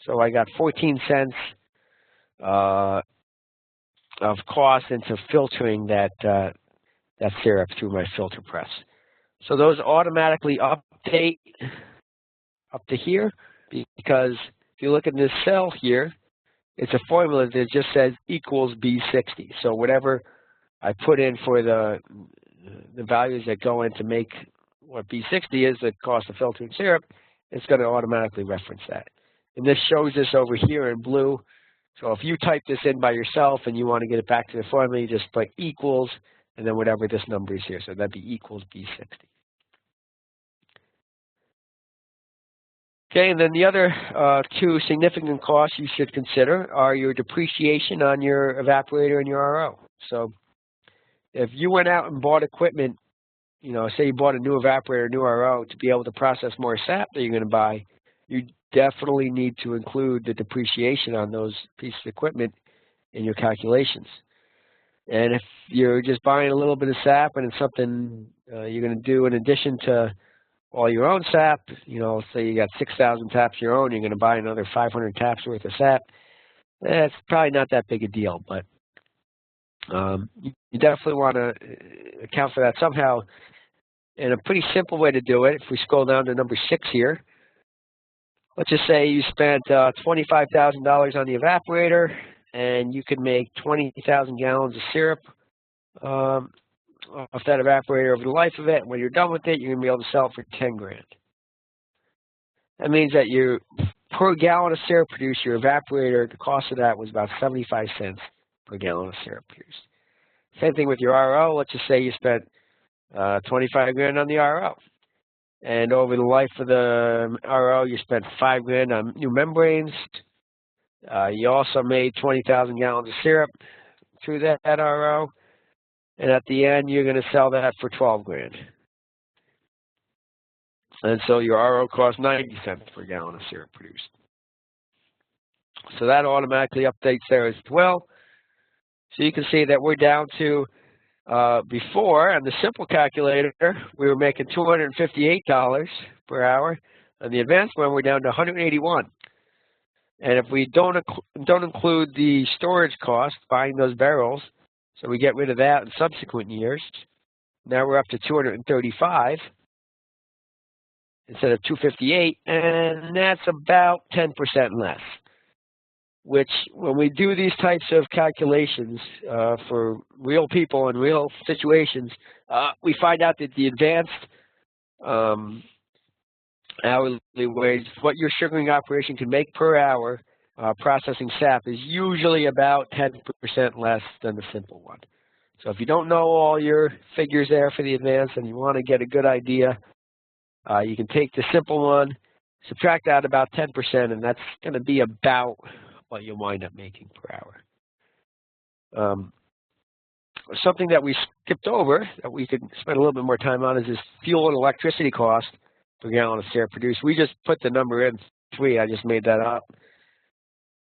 So I got 14 cents of cost into filtering that syrup through my filter press. So those automatically update up to here, because if you look at this cell here, it's a formula that just says equals B60. So whatever I put in for the values that go in to make what B60 is, the cost of filtering syrup, it's going to automatically reference that. And this shows this over here in blue. So if you type this in by yourself and you want to get it back to the formula, you just put equals and then whatever this number is here. So that'd be equals B60. Okay, and then the other two significant costs you should consider are your depreciation on your evaporator and your RO. So if you went out and bought equipment, you know, say you bought a new evaporator, new RO to be able to process more sap that you're going to buy, you definitely need to include the depreciation on those pieces of equipment in your calculations. And if you're just buying a little bit of sap and it's something you're going to do in addition to all your own sap, you know, say you got 6,000 taps your own, you're going to buy another 500 taps worth of sap, it's probably not that big a deal, but you definitely want to account for that somehow. And a pretty simple way to do it, if we scroll down to number 6 here, let's just say you spent $25,000 on the evaporator and you could make 20,000 gallons of syrup off that evaporator over the life of it. When you're done with it, you're going to be able to sell it for 10 grand. That means that your per gallon of syrup produced, your evaporator, the cost of that was about 75 cents per gallon of syrup produced. Same thing with your RO. Let's just say you spent 25 grand on the RO. And over the life of the RO, you spent 5 grand on new membranes. You also made 20,000 gallons of syrup through that RO. And at the end, you're going to sell that for 12 grand. And so your RO costs 90 cents per gallon of syrup produced. So that automatically updates there as well. So you can see that we're down to, before, on the simple calculator, we were making $258 per hour. On the advanced one, we're down to $181. And if we don't include the storage cost, buying those barrels, so we get rid of that in subsequent years, now we're up to $235 instead of $258, and that's about 10% less. Which, when we do these types of calculations for real people in real situations, we find out that the advanced hourly wage, what your sugaring operation can make per hour processing sap, is usually about 10% less than the simple one. So if you don't know all your figures there for the advanced and you want to get a good idea, you can take the simple one, subtract out about 10%, and that's going to be about what you'll wind up making per hour. Something that we skipped over that we could spend a little bit more time on is this fuel and electricity cost per gallon of syrup produced. We just put the number in 3. I just made that up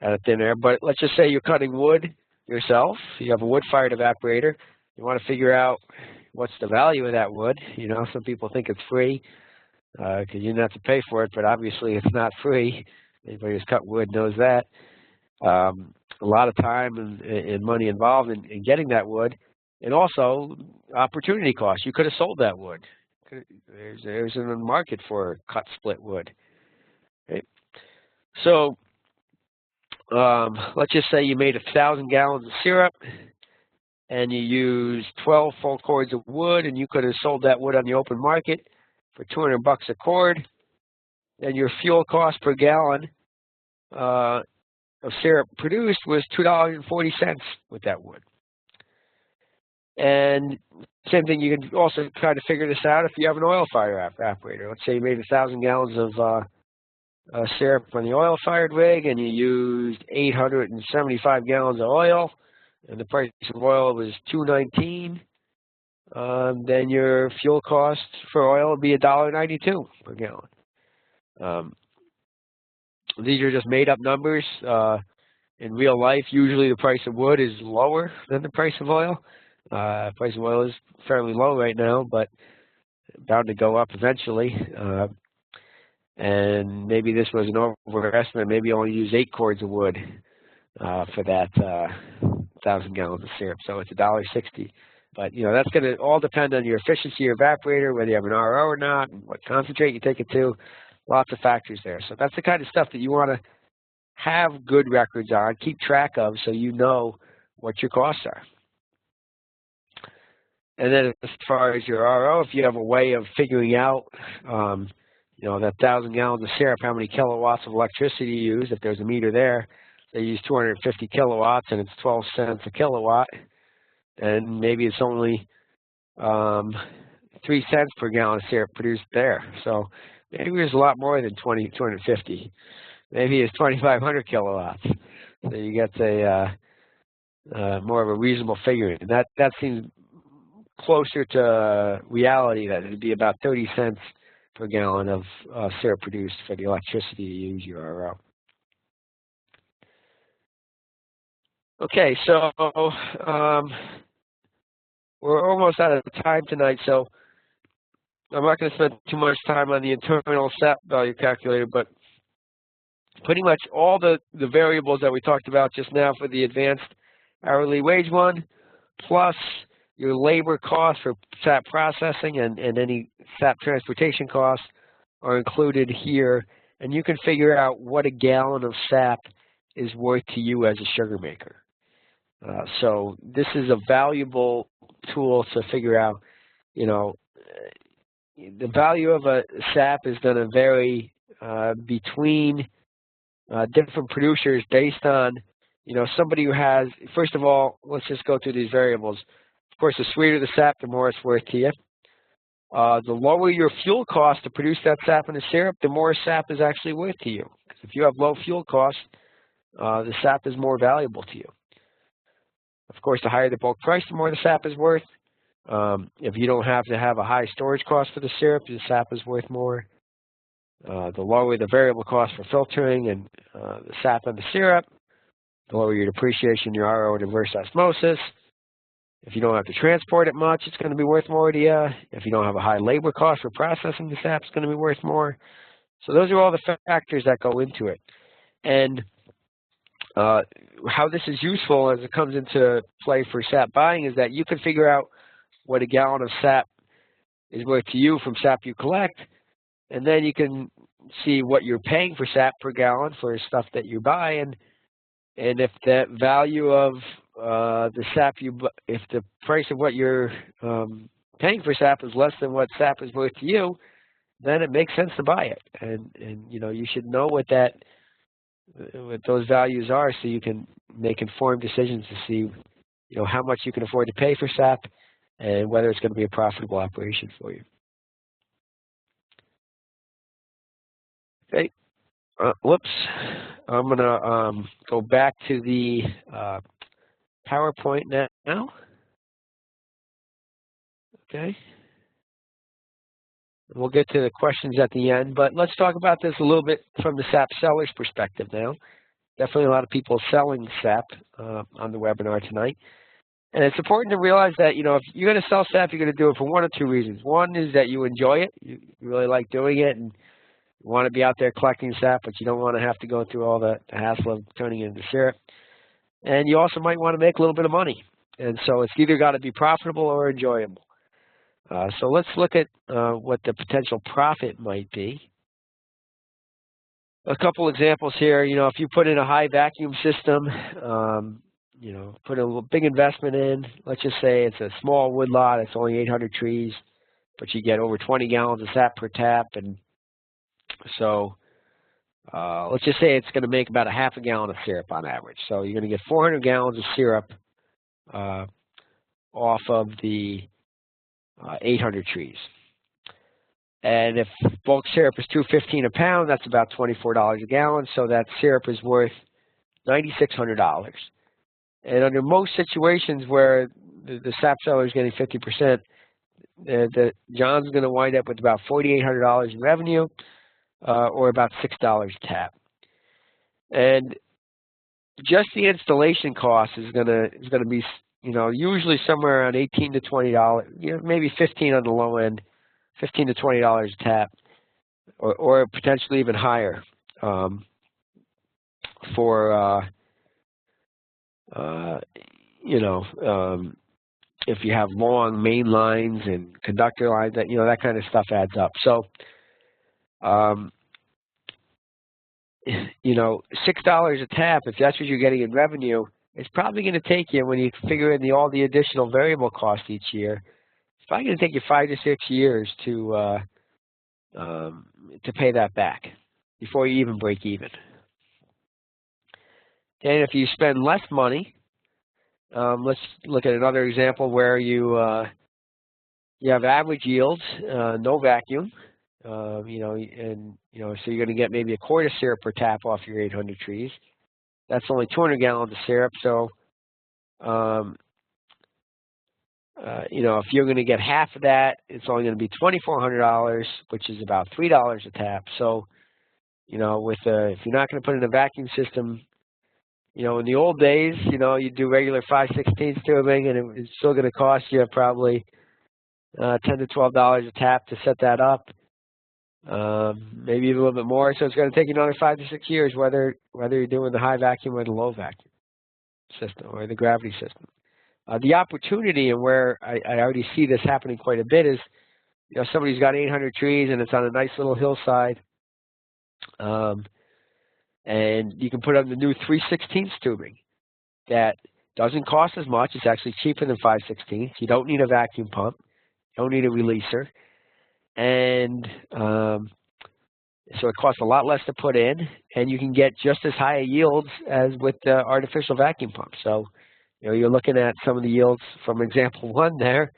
out of thin air. But let's just say you're cutting wood yourself. You have a wood-fired evaporator. You want to figure out what's the value of that wood. You know, some people think it's free because you don't have to pay for it, but obviously it's not free. Anybody who's cut wood knows that. A lot of time and money involved in getting that wood, and also opportunity cost. You could have sold that wood. There's a market for cut split wood. Okay. So let's just say you made 1,000 gallons of syrup, and you used 12 full cords of wood, and you could have sold that wood on the open market for $200 a cord. And your fuel cost per gallon of syrup produced was $2.40 with that wood. And same thing, you can also kind of figure this out if you have an oil-fired evaporator. Let's say you made 1,000 gallons of syrup on the oil-fired rig, and you used 875 gallons of oil, and the price of oil was $2.19. Then your fuel cost for oil would be $1.92 per gallon. These are just made-up numbers. In real life, usually the price of wood is lower than the price of oil. The price of oil is fairly low right now, but bound to go up eventually. And maybe this was an overestimate. Maybe you only use 8 cords of wood for that 1,000 gallons of syrup. So it's $1.60. But, you know, that's going to all depend on your efficiency of your evaporator, whether you have an RO or not, and what concentrate you take it to. Lots of factors there. So that's the kind of stuff that you want to have good records on, keep track of, so you know what your costs are. And then as far as your RO, if you have a way of figuring out you know, that 1,000 gallons of syrup, how many kilowatts of electricity you use. If there's a meter there, they use 250 kilowatts and it's 12 cents a kilowatt, and maybe it's only 3 cents per gallon of syrup produced there. So maybe there's a lot more than 250. Maybe it's 2,500 kilowatts. So you get a more of a reasonable figure, and that seems closer to reality. That it'd be about 30 cents per gallon of syrup produced for the electricity to use your RO. Okay, so we're almost out of time tonight, so I'm not going to spend too much time on the internal SAP value calculator, but pretty much all the variables that we talked about just now for the advanced hourly wage one, plus your labor costs for SAP processing and any SAP transportation costs are included here, and you can figure out what a gallon of SAP is worth to you as a sugar maker. So this is a valuable tool to figure out, you know, the value of a SAP is going to vary between different producers based on, you know, somebody who has, first of all, let's just go through these variables. Of course, the sweeter the SAP, the more it's worth to you. The lower your fuel cost to produce that SAP in the syrup, the more SAP is actually worth to you. Because if you have low fuel costs, the SAP is more valuable to you. Of course, the higher the bulk price, the more the SAP is worth. If you don't have to have a high storage cost for the syrup, the SAP is worth more. The lower the variable cost for filtering and the SAP and the syrup, the lower your depreciation, your RO and reverse osmosis. If you don't have to transport it much, it's going to be worth more to you. If you don't have a high labor cost for processing the SAP, it's going to be worth more. So those are all the factors that go into it. And how this is useful as it comes into play for SAP buying is that you can figure out what a gallon of SAP is worth to you from SAP you collect, and then you can see what you're paying for SAP per gallon for stuff that you buy, and if that value of the SAP if the price of what you're paying for SAP is less than what SAP is worth to you, then it makes sense to buy it, and you know, you should know what those values are so you can make informed decisions to see, you know, how much you can afford to pay for SAP and whether it's going to be a profitable operation for you. Okay, whoops, I'm going to go back to the PowerPoint now. Okay. We'll get to the questions at the end, but let's talk about this a little bit from the SAP seller's perspective now. Definitely a lot of people selling SAP on the webinar tonight. And it's important to realize that, you know, if you're going to sell SAP, you're going to do it for one of two reasons. One is that you enjoy it, you really like doing it, and you want to be out there collecting SAP, but you don't want to have to go through all the hassle of turning it into syrup. And you also might want to make a little bit of money. And so it's either got to be profitable or enjoyable. So let's look at what the potential profit might be. A couple examples here. You know, if you put in a high vacuum system, you know, put a big investment in, let's just say it's a small wood lot, it's only 800 trees, but you get over 20 gallons of SAP per tap. And so let's just say it's going to make about a half a gallon of syrup on average. So you're going to get 400 gallons of syrup off of the 800 trees. And if bulk syrup is $2.15 a pound, that's about $24 a gallon. So that syrup is worth $9,600. And under most situations where the SAP seller is getting 50%, John's going to wind up with about $4,800 in revenue, or about $6 a tap. And just the installation cost is going to be, you know, usually somewhere around $18 to $20, you know, maybe $15 on the low end, $15 to $20 a tap, or potentially even higher for you know, if you have long main lines and conductor lines, that, you know, that kind of stuff adds up. So you know, $6 a tap, if that's what you're getting in revenue, it's probably going to take you, when you figure in all the additional variable costs each year, it's probably going to take you 5 to 6 years to to pay that back before you even break even. And if you spend less money, let's look at another example where you have average yields, no vacuum, so you're going to get maybe a quart of syrup per tap off your 800 trees. That's only 200 gallons of syrup, so if you're going to get half of that, it's only going to be $2,400, which is about $3 a tap. So, if you're not going to put in a vacuum system, in the old days, you do regular 5/16 tubing, and it's still going to cost you probably $10 to $12 a tap to set that up, maybe even a little bit more. So it's going to take you another 5 to 6 years, whether you're doing the high vacuum or the low vacuum system or the gravity system. The opportunity, and where I already see this happening quite a bit, is somebody's got 800 trees and it's on a nice little hillside, and you can put on the new 3/16 tubing that doesn't cost as much. It's actually cheaper than 5/16. You don't need a vacuum pump. You don't need a releaser. And so it costs a lot less to put in, and you can get just as high yields as with the artificial vacuum pump. So, you're looking at some of the yields from example 1 there,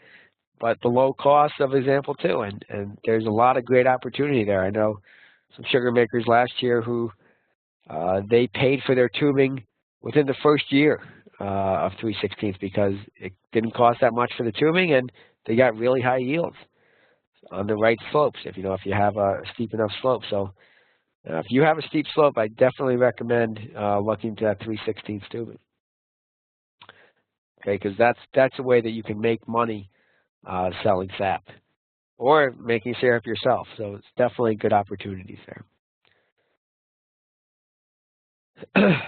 but the low cost of example 2. And there's a lot of great opportunity there. I know some sugar makers last year who they paid for their tubing within the first year of 3/16 because it didn't cost that much for the tubing, and they got really high yields on the right slopes if you have a steep enough slope. So if you have a steep slope, I definitely recommend looking into that 3/16 tubing. Okay, because that's a way that you can make money selling sap or making syrup yourself. So it's definitely good opportunities there.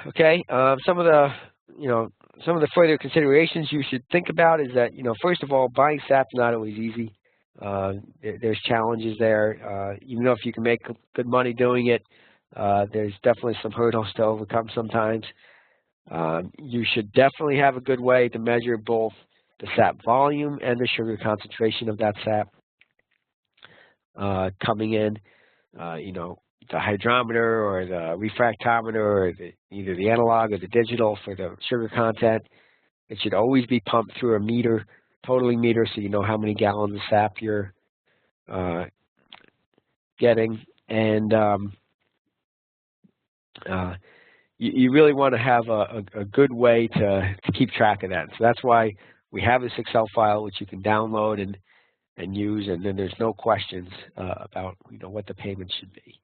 Okay, some of the further considerations you should think about is that first of all, buying sap's not always easy. There's challenges there. Even though if you can make good money doing it, there's definitely some hurdles to overcome sometimes. You should definitely have a good way to measure both the sap volume and the sugar concentration of that sap coming in. The hydrometer or the refractometer or either the analog or the digital for the sugar content. It should always be pumped through a meter, totally meter, so you know how many gallons of sap you're getting. And you really want to have a good way to keep track of that. So that's why we have this Excel file which you can download and use, and then there's no questions about what the payment should be.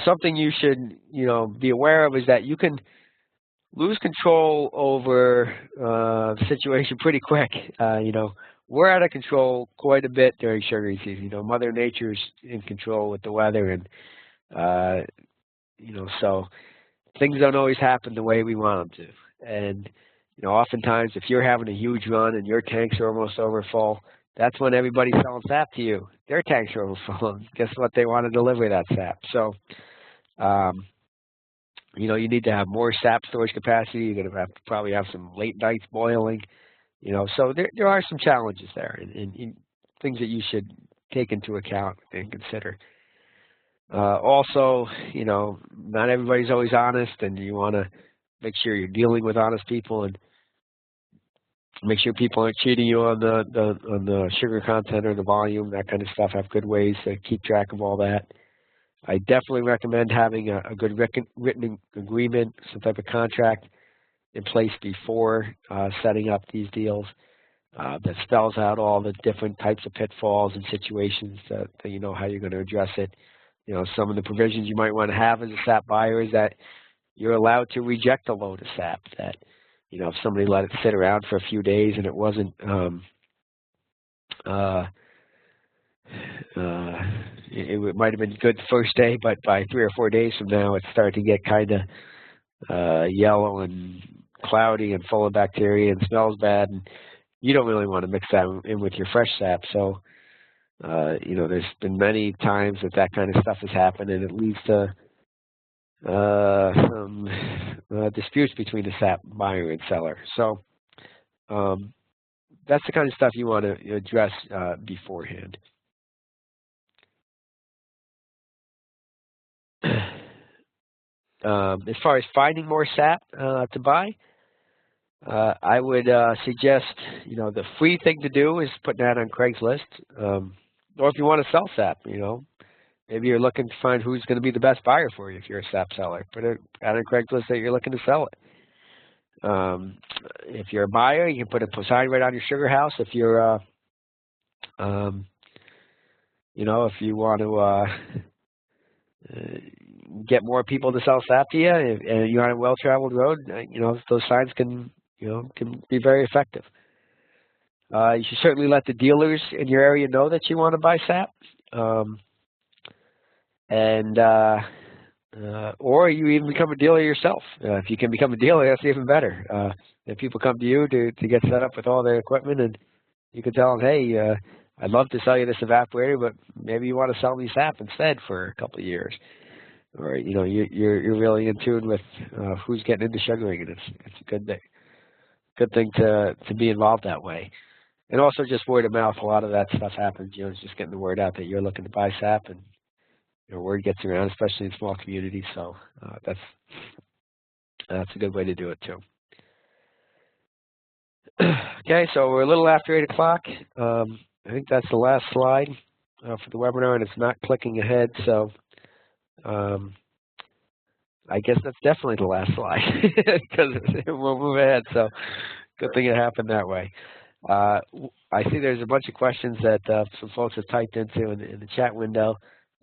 Something you should be aware of is that you can lose control over the situation pretty quick. We're out of control quite a bit during sugaring season. Mother Nature's in control with the weather, and so things don't always happen the way we want them to. And oftentimes if you're having a huge run and your tanks are almost overfull, that's when everybody's selling sap to you. Their tanks are overfull. Guess what? They want to deliver that sap. So, you need to have more sap storage capacity. You're going to probably have some late nights boiling. So there are some challenges there and things that you should take into account and consider. Also, not everybody's always honest, and you want to make sure you're dealing with honest people and make sure people aren't cheating you on the sugar content or the volume, that kind of stuff. Have good ways to keep track of all that. I definitely recommend having a good written agreement, some type of contract in place before setting up these deals that spells out all the different types of pitfalls and situations that you know how you're going to address it. Some of the provisions you might want to have as a sap buyer is that you're allowed to reject a load of sap. That if somebody let it sit around for a few days and it wasn't it might have been good the first day, but by 3 or 4 days from now, it's starting to get kind of yellow and cloudy and full of bacteria and smells bad, and you don't really want to mix that in with your fresh sap. So, there's been many times that kind of stuff has happened, and it leads to some disputes between the sap buyer and seller. So, that's the kind of stuff you want to address beforehand. As far as finding more sap to buy, I would suggest, the free thing to do is put that on Craigslist. Or if you want to sell sap, maybe you're looking to find who's going to be the best buyer for you if you're a sap seller. Put it out on Craigslist that you're looking to sell it. If you're a buyer, you can put a sign right on your sugar house. If you're, if you want to get more people to sell sap to you, and you're on a well-traveled road, those signs can be very effective. You should certainly let the dealers in your area know that you want to buy sap, or you even become a dealer yourself. If you can become a dealer, that's even better. If people come to you to get set up with all their equipment, and you can tell them, hey, I'd love to sell you this evaporator, but maybe you want to sell me sap instead for a couple of years. Or you're really in tune with who's getting into sugaring, and it's a good thing to be involved that way. And also just word of mouth. A lot of that stuff happens. It's just getting the word out that you're looking to buy sap, and word gets around, especially in small communities. So that's a good way to do it too. Okay, so we're a little after 8 o'clock. I think that's the last slide for the webinar, and it's not clicking ahead. So I guess that's definitely the last slide because we'll move ahead. So good thing it happened that way. I see there's a bunch of questions that some folks have typed into in the chat window.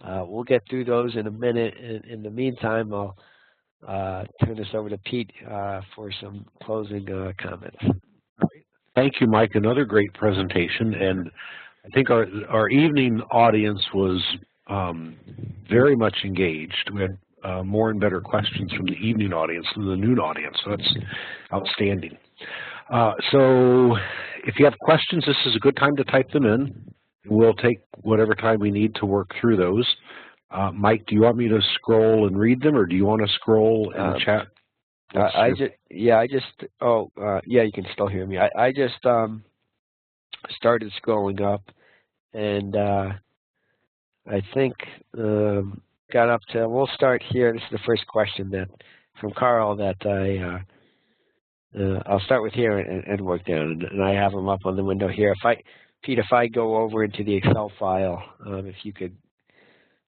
We'll get through those in a minute. In the meantime, I'll turn this over to Pete for some closing comments. Thank you, Mike. Another great presentation, and I think our evening audience was very much engaged. We had more and better questions from the evening audience than the noon audience, so that's outstanding. So if you have questions, this is a good time to type them in. We'll take whatever time we need to work through those. Mike, do you want me to scroll and read them, or do you want to scroll and chat? You can still hear me. I just started scrolling up, and I think got up to. We'll start here. This is the first question from Carl that I'll start with here and work down, and I have them up on the window here. Pete, if I go over into the Excel file, if you could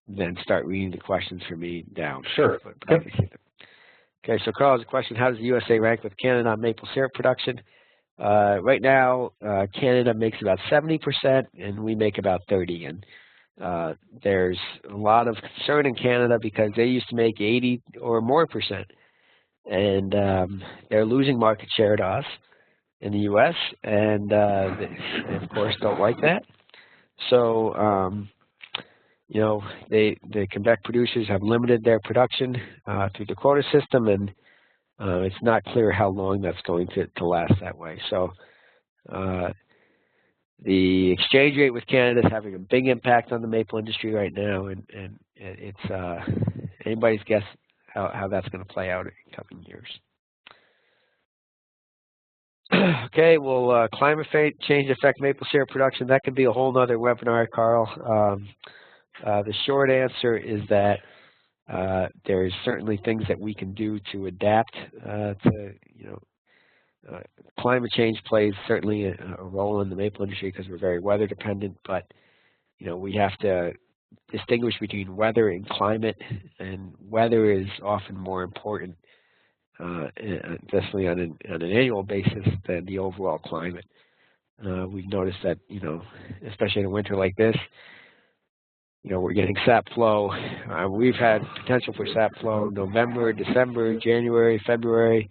then start reading the questions for me down. Sure. Okay, so Carl has a question. How does the USA rank with Canada on maple syrup production? Right now, Canada makes about 70%, and we make about 30%. And there's a lot of concern in Canada because they used to make 80 or more %. And they're losing market share to us in the U.S., and they, of course, don't like that. So, the Quebec producers have limited their production through the quota system, and it's not clear how long that's going to last that way. So, the exchange rate with Canada is having a big impact on the maple industry right now, and it's anybody's guess how that's going to play out in coming years. Okay, well, climate change affect maple syrup production. That could be a whole other webinar, Carl. The short answer is that there's certainly things that we can do to adapt climate change plays certainly a role in the maple industry because we're very weather dependent, but we have to distinguish between weather and climate, and weather is often more important, definitely on an annual basis, than the overall climate. We've noticed that, especially in a winter like this, we're getting sap flow. We've had potential for sap flow November, December, January, February.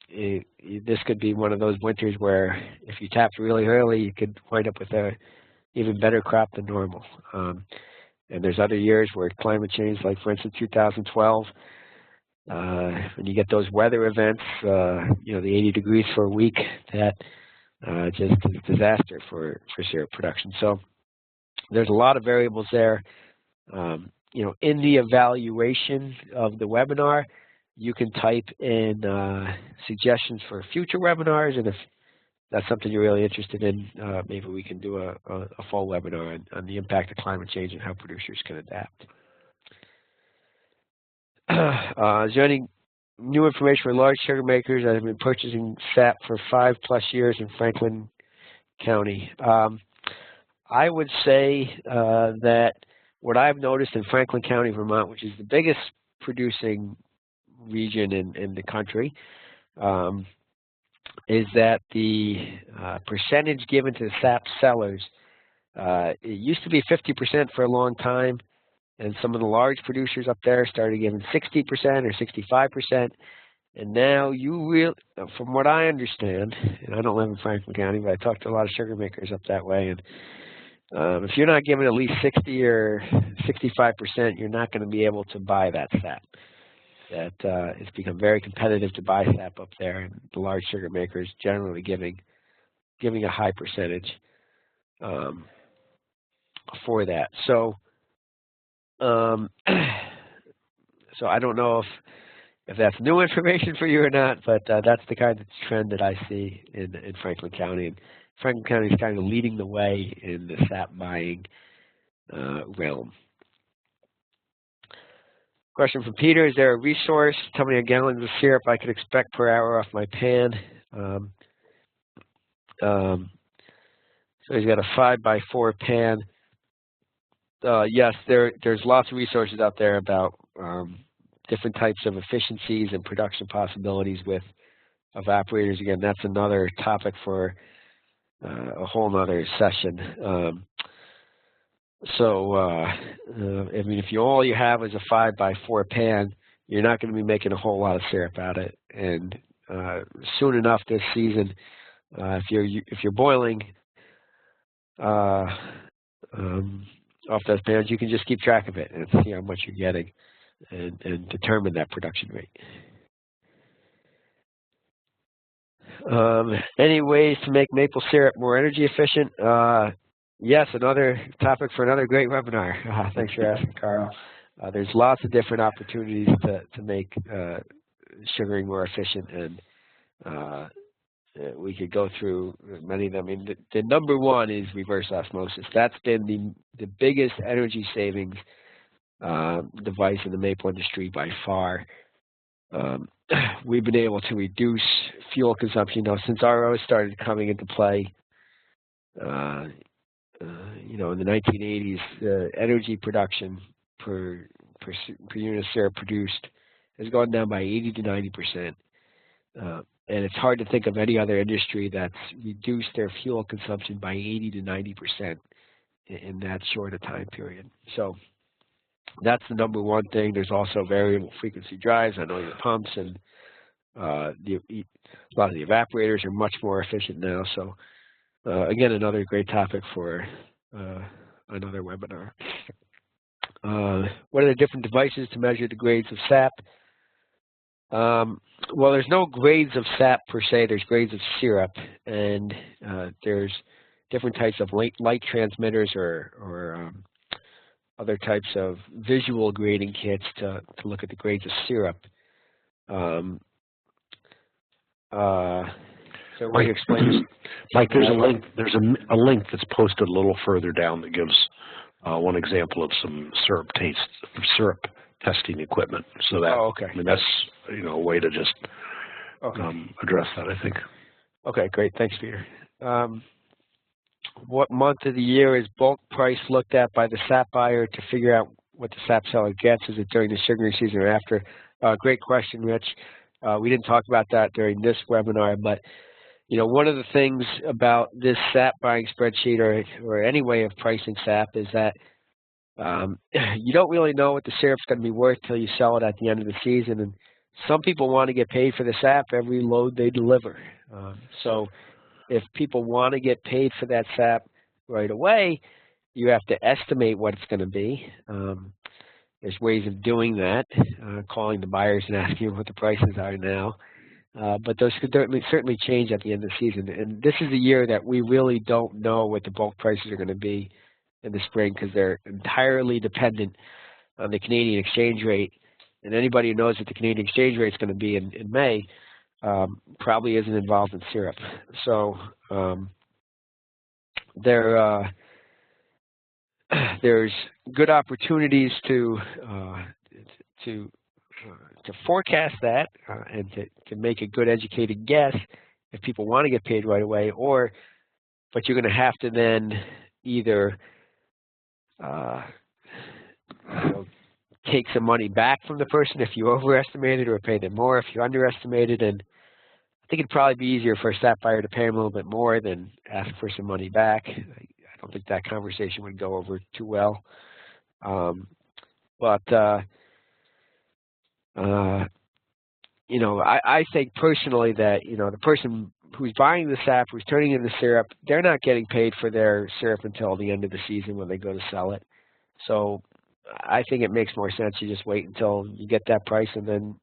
This could be one of those winters where if you tapped really early, you could wind up with a even better crop than normal. And there's other years where climate change, like for instance 2012, when you get those weather events, the 80 degrees for a week, that just is a disaster for syrup production. So there's a lot of variables there. In the evaluation of the webinar, you can type in suggestions for future webinars, and if that's something you're really interested in, maybe we can do a full webinar on the impact of climate change and how producers can adapt. Is there any new information for large sugar makers that have been purchasing sap for 5+ years in Franklin County? I would say that what I've noticed in Franklin County, Vermont, which is the biggest producing region in the country, is that the percentage given to the sap sellers, it used to be 50% for a long time, and some of the large producers up there started giving 60% or 65%. And now from what I understand, and I don't live in Franklin County, but I talk to a lot of sugar makers up that way, and if you're not giving at least 60 or 65%, you're not going to be able to buy that sap. That it's become very competitive to buy sap up there, and the large sugar makers generally giving a high percentage for that. So, so I don't know if that's new information for you or not, but that's the kind of trend that I see in Franklin County. And Franklin County is kind of leading the way in the sap buying realm. Question from Peter: is there a resource? Tell me a gallon of syrup I could expect per hour off my pan. So he's got a 5x4 pan. Yes, there's lots of resources out there about different types of efficiencies and production possibilities with evaporators. Again, that's another topic for a whole other session. I mean, if all you have is a 5x4 pan, you're not going to be making a whole lot of syrup out of it. And soon enough this season, if you're boiling off those pans, you can just keep track of it and see how much you're getting and determine that production rate. Any ways to make maple syrup more energy efficient? Yes, another topic for another great webinar. Thanks for asking, Carl. There's lots of different opportunities to make sugaring more efficient, and we could go through many of them. I mean, the number one is reverse osmosis. That's been the biggest energy savings device in the maple industry by far. We've been able to reduce fuel consumption. Now, since ROs started coming into play, in the 1980s, the energy production per unit of syrup produced has gone down by 80 to 90%. And it's hard to think of any other industry that's reduced their fuel consumption by 80 to 90% in that short a time period. So that's the number one thing. There's also variable frequency drives on all your pumps, and a lot of the evaporators are much more efficient now. So again, another great topic for another webinar. What are the different devices to measure the grades of sap? Well, there's no grades of sap per se. There's grades of syrup, and there's different types of light transmitters or other types of visual grading kits to look at the grades of syrup. So will you explain this? Mike, there's a link. There's a link that's posted a little further down that gives one example of some syrup testing equipment. So that okay. I mean, that's a way to just address that, I think. Okay, great. Thanks, Peter. What month of the year is bulk price looked at by the sap buyer to figure out what the sap seller gets? Is it during the sugaring season or after? Great question, Rich. We didn't talk about that during this webinar, but one of the things about this sap buying spreadsheet or any way of pricing sap is that you don't really know what the syrup's going to be worth till you sell it at the end of the season. And some people want to get paid for the sap every load they deliver. So if people want to get paid for that sap right away, you have to estimate what it's going to be. There's ways of doing that, calling the buyers and asking them what the prices are now. But those could certainly change at the end of the season. And this is a year that we really don't know what the bulk prices are going to be in the spring, because they're entirely dependent on the Canadian exchange rate. And anybody who knows what the Canadian exchange rate is going to be in May probably isn't involved in syrup. So there's good opportunities to forecast that and to make a good educated guess if people want to get paid right away, but you're going to have to then either take some money back from the person if you overestimated, or pay them more if you underestimated. And I think it'd probably be easier for a SAP buyer to pay them a little bit more than ask for some money back. I don't think that conversation would go over too well. I think personally that, the person who's buying the sap, who's turning in the syrup, they're not getting paid for their syrup until the end of the season when they go to sell it. So I think it makes more sense to just wait until you get that price and then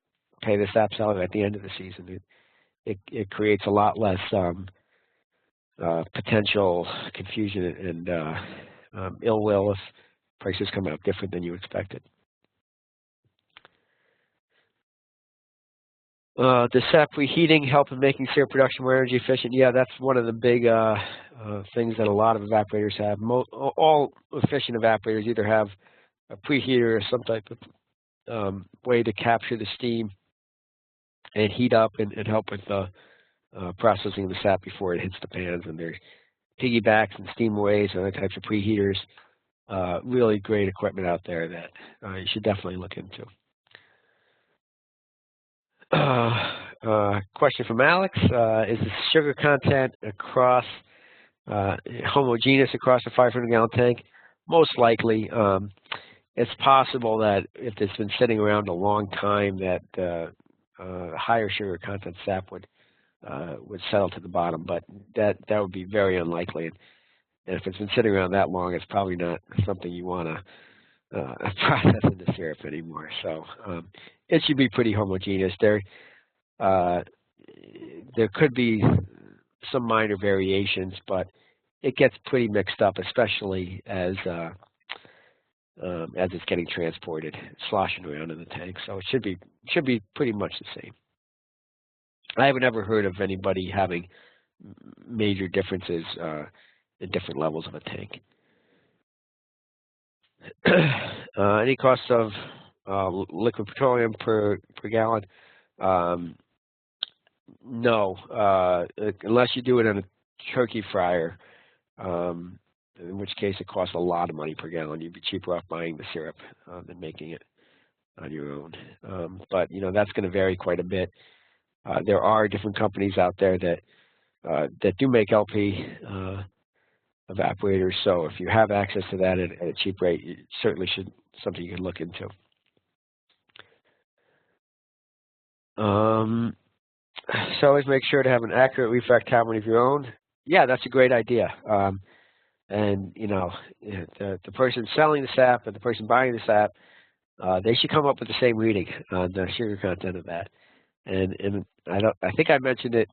pay the sap seller at the end of the season. It creates a lot less potential confusion and ill will if prices come out different than you expected. Does SAP reheating help in making syrup production more energy efficient? Yeah, that's one of the big things that a lot of evaporators have. All efficient evaporators either have a preheater or some type of way to capture the steam and heat up and help with the processing of the sap before it hits the pans. And there's piggybacks and steamways and other types of preheaters. Really great equipment out there that you should definitely look into. Question from Alex, is the sugar content across homogeneous across a 500-gallon tank? Most likely. It's possible that if it's been sitting around a long time that higher sugar content sap would settle to the bottom, but that would be very unlikely. And if it's been sitting around that long, it's probably not something you want to process into syrup anymore. So it should be pretty homogeneous. There could be some minor variations, but it gets pretty mixed up, especially as it's getting transported, sloshing around in the tank. So it should be pretty much the same. I haven't ever heard of anybody having major differences in different levels of a tank. Any cost of liquid petroleum per gallon? No, unless you do it in a turkey fryer, in which case it costs a lot of money per gallon. You'd be cheaper off buying the syrup than making it on your own. But that's going to vary quite a bit. There are different companies out there that do make LP evaporators. So if you have access to that at a cheap rate, it certainly should something you can look into. So always make sure to have an accurate refractometer of your own. Yeah, that's a great idea. And the person selling the sap and the person buying the sap, they should come up with the same reading on the sugar content of that. And I think I mentioned it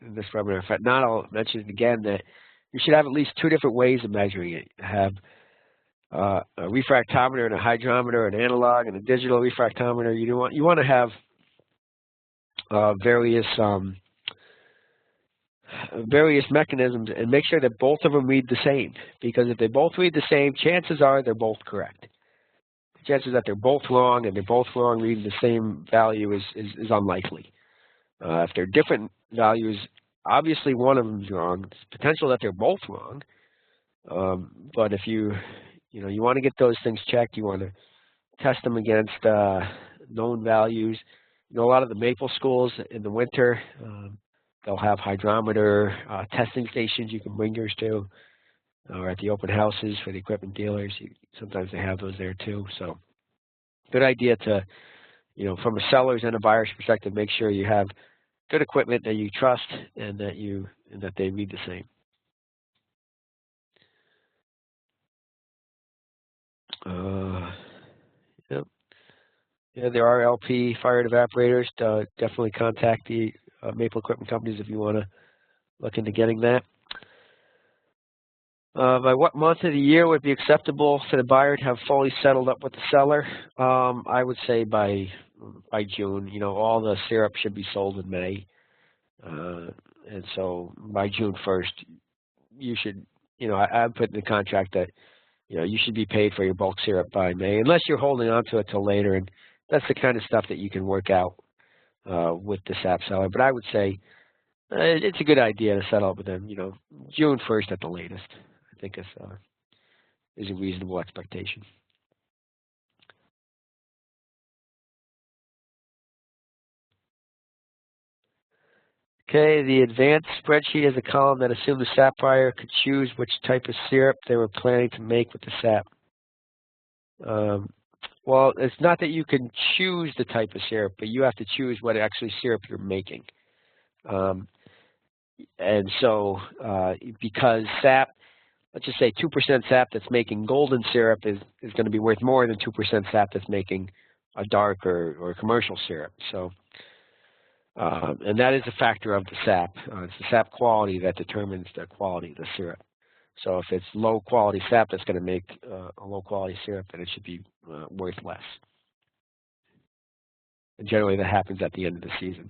in this webinar. If not, I'll mention it again, that you should have at least two different ways of measuring it. Have a refractometer and a hydrometer, an analog and a digital refractometer. You want to have various mechanisms and make sure that both of them read the same. Because if they both read the same, chances are they're both correct. The chances that they're both wrong and they're both wrong reading the same value is unlikely. If they're different values, obviously one of them is wrong. It's potential that they're both wrong. But if you want to get those things checked, you want to test them against known values. A lot of the maple schools in the winter, they'll have hydrometer testing stations you can bring yours to, or at the open houses for the equipment dealers. Sometimes they have those there too. So good idea to, from a seller's and a buyer's perspective, make sure you have good equipment that you trust and that they read the same. Yep. Yeah, there are LP fired evaporators. Definitely contact the maple equipment companies if you want to look into getting that. By what month of the year would be acceptable for the buyer to have fully settled up with the seller? I would say by June. All the syrup should be sold in May, and so by June 1st, you should. I put in the contract that you should be paid for your bulk syrup by May, unless you're holding on to it till later. And that's the kind of stuff that you can work out with the SAP seller. But I would say it's a good idea to settle up with them, June 1st at the latest. I think is a reasonable expectation. Okay, the advanced spreadsheet is a column that assumed the SAP buyer could choose which type of syrup they were planning to make with the SAP. Well, it's not that you can choose the type of syrup, but you have to choose what actually syrup you're making. And so, because SAP, let's just say 2% SAP that's making golden syrup is going to be worth more than 2% SAP that's making a dark or commercial syrup. So, and that is a factor of the SAP. It's the SAP quality that determines the quality of the syrup. So if it's low quality SAP that's going to make a low quality syrup, then it should be worth less. And generally that happens at the end of the season.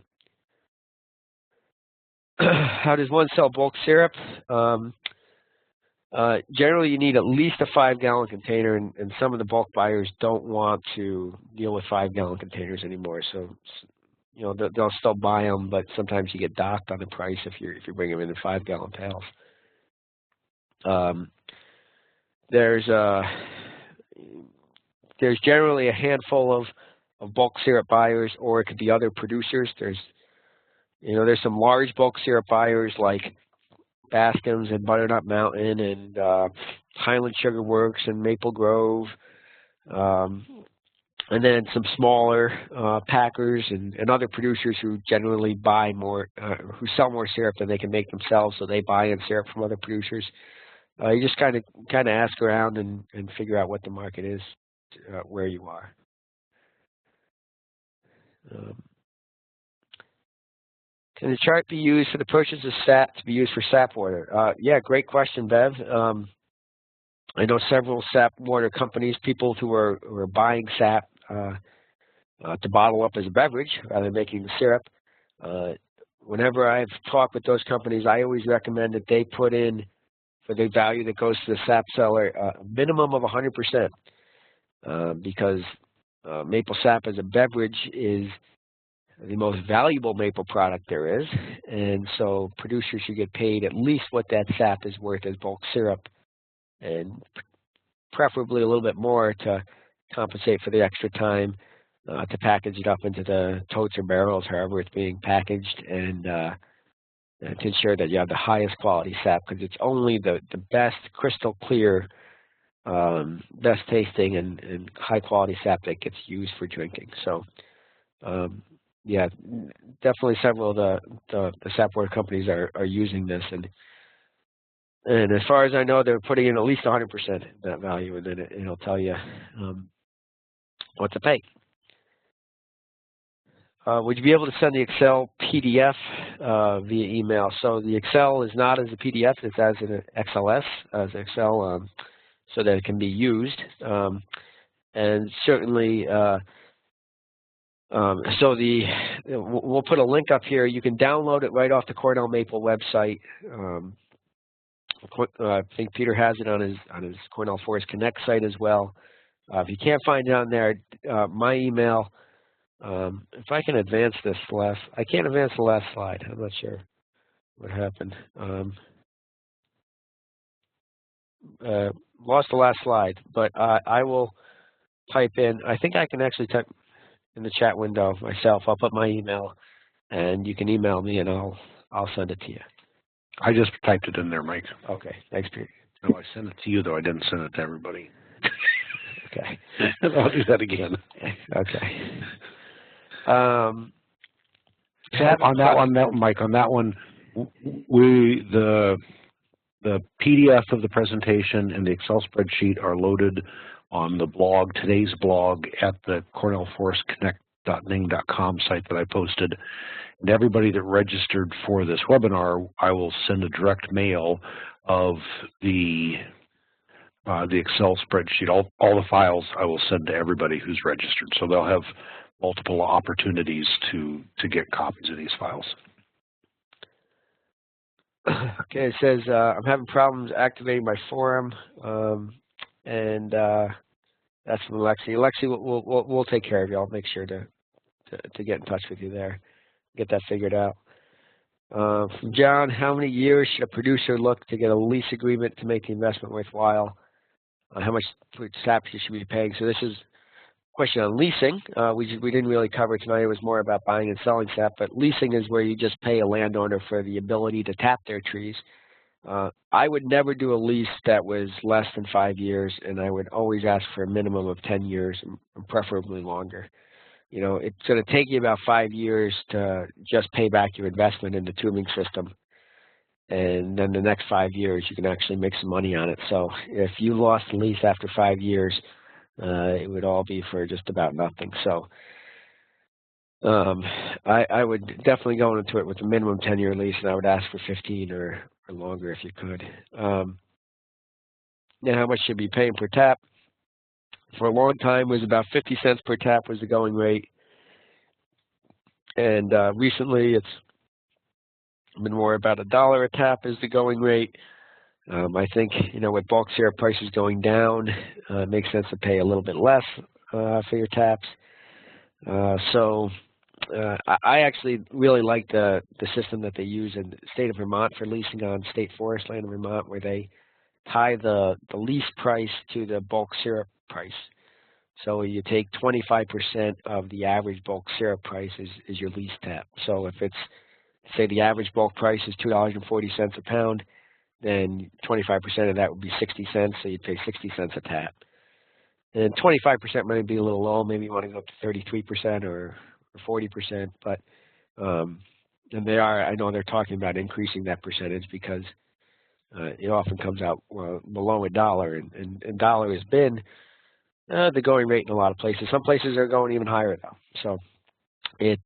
How does one sell bulk syrup? Generally you need at least a 5-gallon container, and some of the bulk buyers don't want to deal with 5-gallon containers anymore. So they'll still buy them, but sometimes you get docked on the price if you bring them in 5-gallon pails. There's generally a handful of bulk syrup buyers, or it could be other producers. There's some large bulk syrup buyers like Baskin's and Butternut Mountain and Highland Sugar Works and Maple Grove, and then some smaller packers and other producers who generally buy more, who sell more syrup than they can make themselves, so they buy in syrup from other producers. You just kind of ask around and figure out what the market is where you are. Can the chart be used for the purchase of SAP to be used for SAP order? Yeah, great question, Bev. I know several SAP water companies, people who are buying SAP to bottle up as a beverage rather than making the syrup. Whenever I've talked with those companies, I always recommend that they put in, for the value that goes to the SAP seller, a minimum of 100%, because maple sap as a beverage is the most valuable maple product there is, and so producers should get paid at least what that sap is worth as bulk syrup, and preferably a little bit more to compensate for the extra time to package it up into the totes or barrels, however it's being packaged, and to ensure that you have the highest quality sap, because it's only the best crystal clear, best tasting and high quality sap that gets used for drinking. So yeah, definitely several of the sap water companies are using this, and as far as I know, they're putting in at least 100% that value, and then it'll tell you what to pay. Would you be able to send the Excel PDF via email? So the Excel is not as a PDF, it's as an XLS, as Excel, so that it can be used. And certainly, we'll put a link up here. You can download it right off the Cornell Maple website. I think Peter has it on his Cornell Forest Connect site as well. If you can't find it on there, my email. If I can advance this I can't advance the last slide. I'm not sure what happened. Lost the last slide, but I will type in. I think I can actually type in the chat window myself. I'll put my email, and you can email me, and I'll send it to you. I just typed it in there, Mike. Okay, thanks, Peter. No, I sent it to you, though. I didn't send it to everybody. Okay. I'll do that again. Okay. On that, Mike, on that one, the PDF of the presentation and the Excel spreadsheet are loaded on the blog, today's blog, at the cornellforestconnect.ning.com site that I posted. And everybody that registered for this webinar, I will send a direct mail of the Excel spreadsheet. All the files I will send to everybody who's registered, so they'll have multiple opportunities to get copies of these files. Okay, it says I'm having problems activating my forum, and That's from Lexi. Lexi, we'll take care of you. I'll make sure to get in touch with you there, get that figured out. From John, how many years should a producer look to get a lease agreement to make the investment worthwhile? How much SAP you should be paying? So this is a question on leasing. We didn't really cover tonight. It was more about buying and selling SAP, but leasing is where you just pay a landowner for the ability to tap their trees. I would never do a lease that was less than 5 years, and I would always ask for a minimum of 10 years, and preferably longer. You know, it's going to take you about 5 years to just pay back your investment in the tubing system. And then the next 5 years, you can actually make some money on it. So if you lost the lease after 5 years, it would all be for just about nothing. So I would definitely go into it with a minimum 10-year lease, and I would ask for 15 or longer if you could. Now, how much should you be paying per tap? For a long time, it was about 50 cents per tap was the going rate. And recently, it's been more about $1 a tap is the going rate. I think, you know, with bulk syrup prices going down, it makes sense to pay a little bit less for your taps. I actually really like the system that they use in the state of Vermont for leasing on state forest land in Vermont, where they tie the lease price to the bulk syrup price. So you take 25% of the average bulk syrup price is your lease tap. So if it's, say the average bulk price is $2.40 a pound, then 25% of that would be 60 cents, so you'd pay 60 cents a tap. And 25% might be a little low, maybe you want to go up to 33% or 40%, but and they are, I know they're talking about increasing that percentage because it often comes out below $1, and dollar has been the going rate in a lot of places. Some places are going even higher though. So it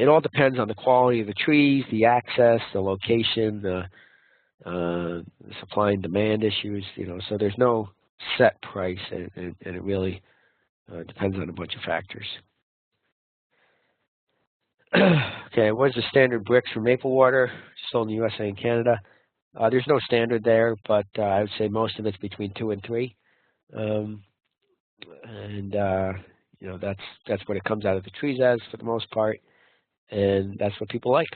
all depends on the quality of the trees, the access, the location, the supply and demand issues. You know, so there's no set price, and it really depends on a bunch of factors. Okay, what is the standard bricks for maple water sold in the USA and Canada? There's no standard there, but I would say most of it's between 2 and 3, you know, that's what it comes out of the trees as for the most part, and that's what people like.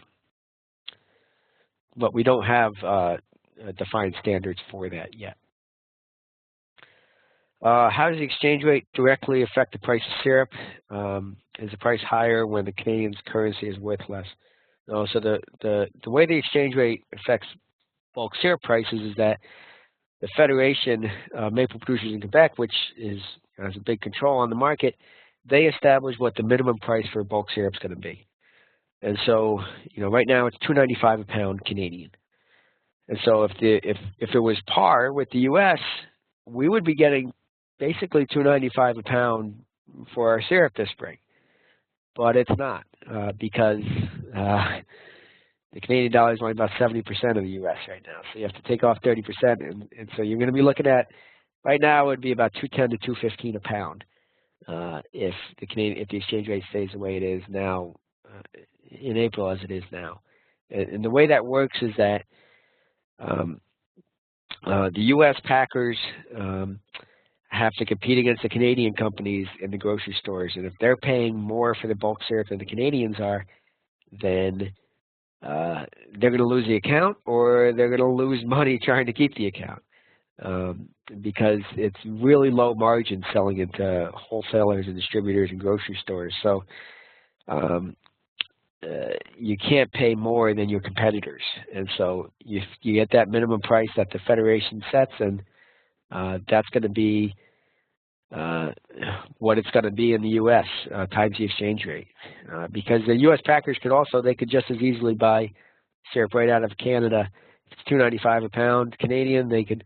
But we don't have defined standards for that yet. How does the exchange rate directly affect the price of syrup? Is the price higher when the Canadian's currency is worth less? No, so the way the exchange rate affects bulk syrup prices is that the Federation of Maple Producers in Quebec, which has a big control on the market, they establish what the minimum price for bulk syrup is going to be. And so, you know, right now it's $2.95 a pound Canadian. And so if it was par with the U.S., we would be getting basically $2.95 a pound for our syrup this spring. But it's not because the Canadian dollar is only about 70% of the U.S. right now. So you have to take off 30%, and so you're going to be looking at, right now it would be about $2.10 to $2.15 a pound if the exchange rate stays the way it is now in April as it is now. And the way that works is that the U.S. packers have to compete against the Canadian companies in the grocery stores, and if they're paying more for the bulk syrup than the Canadians are, then they're going to lose the account, or they're going to lose money trying to keep the account because it's really low margin selling into wholesalers and distributors and grocery stores. So you can't pay more than your competitors, and so you get that minimum price that the Federation sets, and that's going to be what it's going to be in the U.S. Times the exchange rate, because the U.S. packers they could just as easily buy syrup right out of Canada. If it's $2.95 a pound Canadian, they could,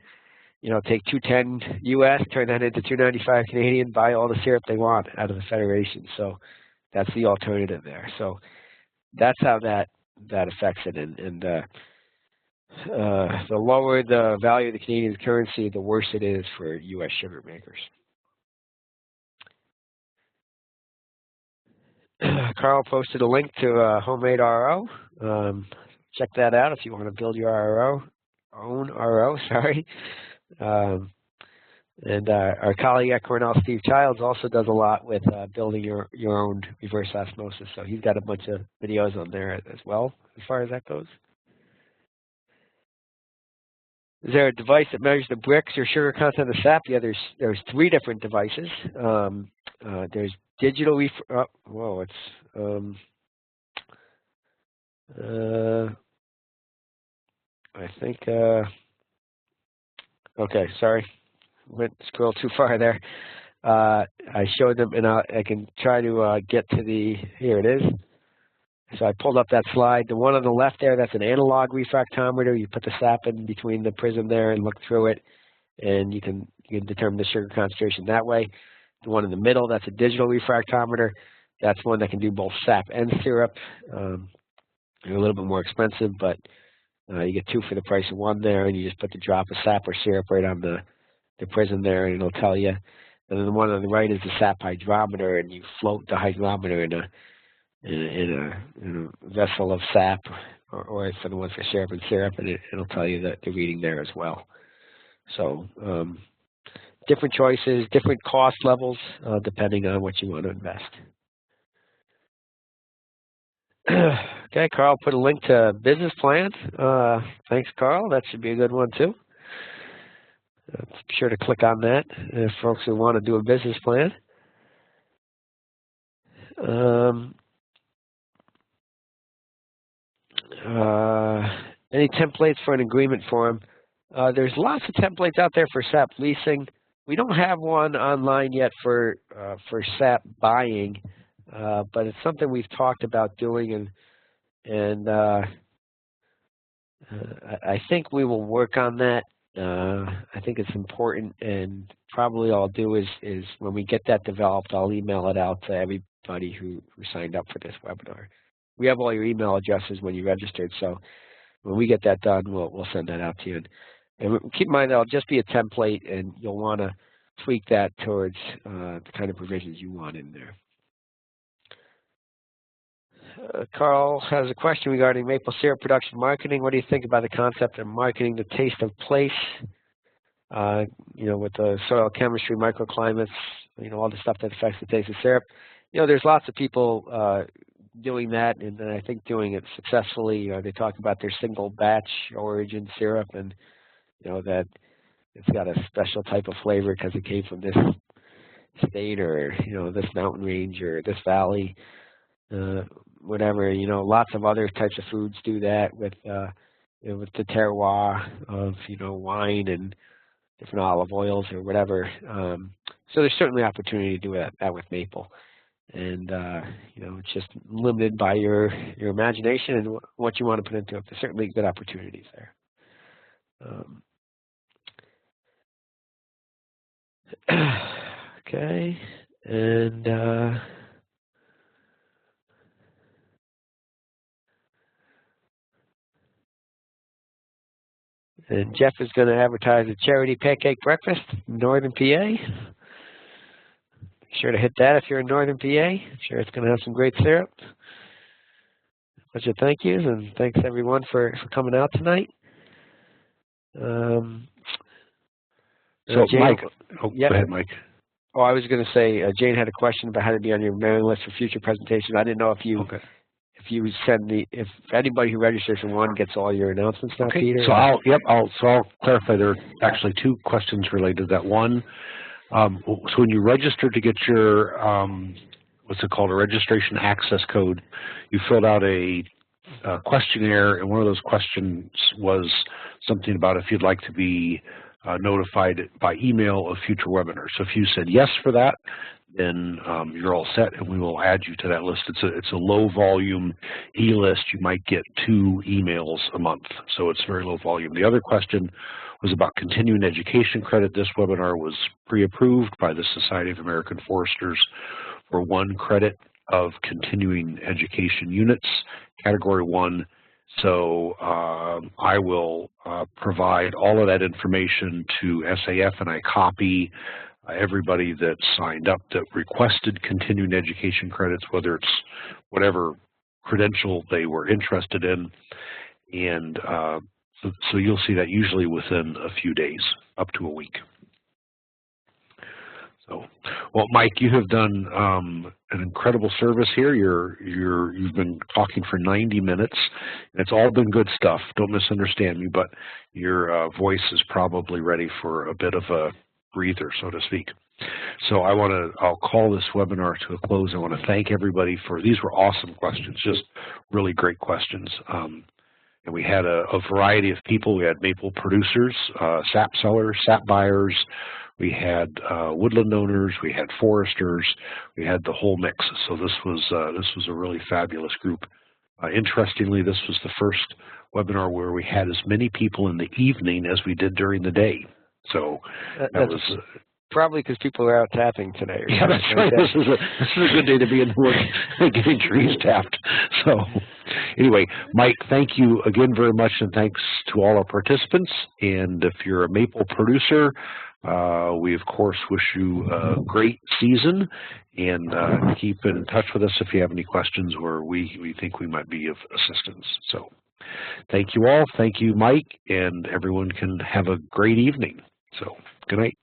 you know, take $2.10 U.S., turn that into $2.95 Canadian, buy all the syrup they want out of the Federation. So that's the alternative there. So that's how that affects it, and the lower the value of the Canadian currency, the worse it is for U.S. sugar makers. Carl posted a link to a homemade RO. Check that out if you want to build your own RO. And our colleague at Cornell, Steve Childs, also does a lot with building your own reverse osmosis. So he's got a bunch of videos on there as well, as far as that goes. Is there a device that measures the bricks or sugar content of sap? Yeah, there's 3 different devices. There's digital whoa, it's I think okay, sorry, went scroll too far there. I showed them, and I can try to get to here it is. So I pulled up that slide. The one on the left there, that's an analog refractometer. You put the sap in between the prism there and look through it, and you can determine the sugar concentration that way. The one in the middle, that's a digital refractometer. That's one that can do both sap and syrup. They're a little bit more expensive, but you get 2 for the price of 1 there, and you just put the drop of sap or syrup right on the prism there, and it'll tell you. And then the one on the right is the sap hydrometer, and you float the hydrometer in a vessel of sap, or for the one for syrup and syrup, and it'll tell you the reading there as well. So different choices, different cost levels, depending on what you want to invest. Okay, Carl put a link to business plan. Thanks, Carl. That should be a good one too. Be sure to click on that if folks who want to do a business plan. Any templates for an agreement form? There's lots of templates out there for SAP leasing. We don't have one online yet for SAP buying, but it's something we've talked about doing, and I think we will work on that. I think it's important, and probably all I'll do is when we get that developed, I'll email it out to everybody who signed up for this webinar. We have all your email addresses when you registered, so when we get that done, we'll send that out to you. And keep in mind, that'll just be a template, and you'll want to tweak that towards the kind of provisions you want in there. Carl has a question regarding maple syrup production marketing. What do you think about the concept of marketing the taste of place? With the soil chemistry, microclimates, all the stuff that affects the taste of syrup. There's lots of people doing that, and I think doing it successfully. They talk about their single batch origin syrup, and that it's got a special type of flavor because it came from this state, or this mountain range, or this valley. Whatever, lots of other types of foods do that with with the terroir of wine and different olive oils or whatever. So there's certainly opportunity to do that with maple, and it's just limited by your imagination and what you want to put into it. There's certainly good opportunities there. Okay, and Jeff is going to advertise a charity pancake breakfast in Northern PA. Be sure to hit that if you're in Northern PA. I'm sure it's going to have some great syrup. A bunch of thank yous, and thanks everyone for coming out tonight. So Jane, Mike, yep. Go ahead, Mike. Oh, I was going to say, Jane had a question about how to be on your mailing list for future presentations. I didn't know if you... Okay. If anybody who registers for one gets all your announcements now, Okay. Peter. So I'll clarify. There are actually 2 questions related to that. One, so when you register to get your what's it called, a registration access code, you filled out a questionnaire, and one of those questions was something about if you'd like to be notified by email of future webinars. So if you said yes for that, then you're all set, and we will add you to that list. It's a low volume e-list. You might get 2 emails a month, so it's very low volume. The other question was about continuing education credit. This webinar was pre-approved by the Society of American Foresters for 1 credit of continuing education units, category 1. So I will provide all of that information to SAF, and I copy everybody that signed up that requested continuing education credits, whether it's whatever credential they were interested in. And so you'll see that usually within a few days, up to a week. So, well, Mike, you have done an incredible service here. You've been talking for 90 minutes. It's all been good stuff. Don't misunderstand me, but your voice is probably ready for a bit of a breather, so to speak. So I'll call this webinar to a close. I want to thank everybody these were awesome questions, just really great questions. And we had a variety of people. We had maple producers, sap sellers, sap buyers. We had woodland owners. We had foresters. We had the whole mix. So this was a really fabulous group. Interestingly, this was the first webinar where we had as many people in the evening as we did during the day. So that was probably because people are out tapping today. Yeah, that's right. This is a good day to be in the woods getting trees tapped. So anyway, Mike, thank you again very much, and thanks to all our participants. And if you're a maple producer, we of course wish you a great season, and keep in touch with us if you have any questions where we think we might be of assistance. So thank you all. Thank you, Mike, and everyone can have a great evening. So good night.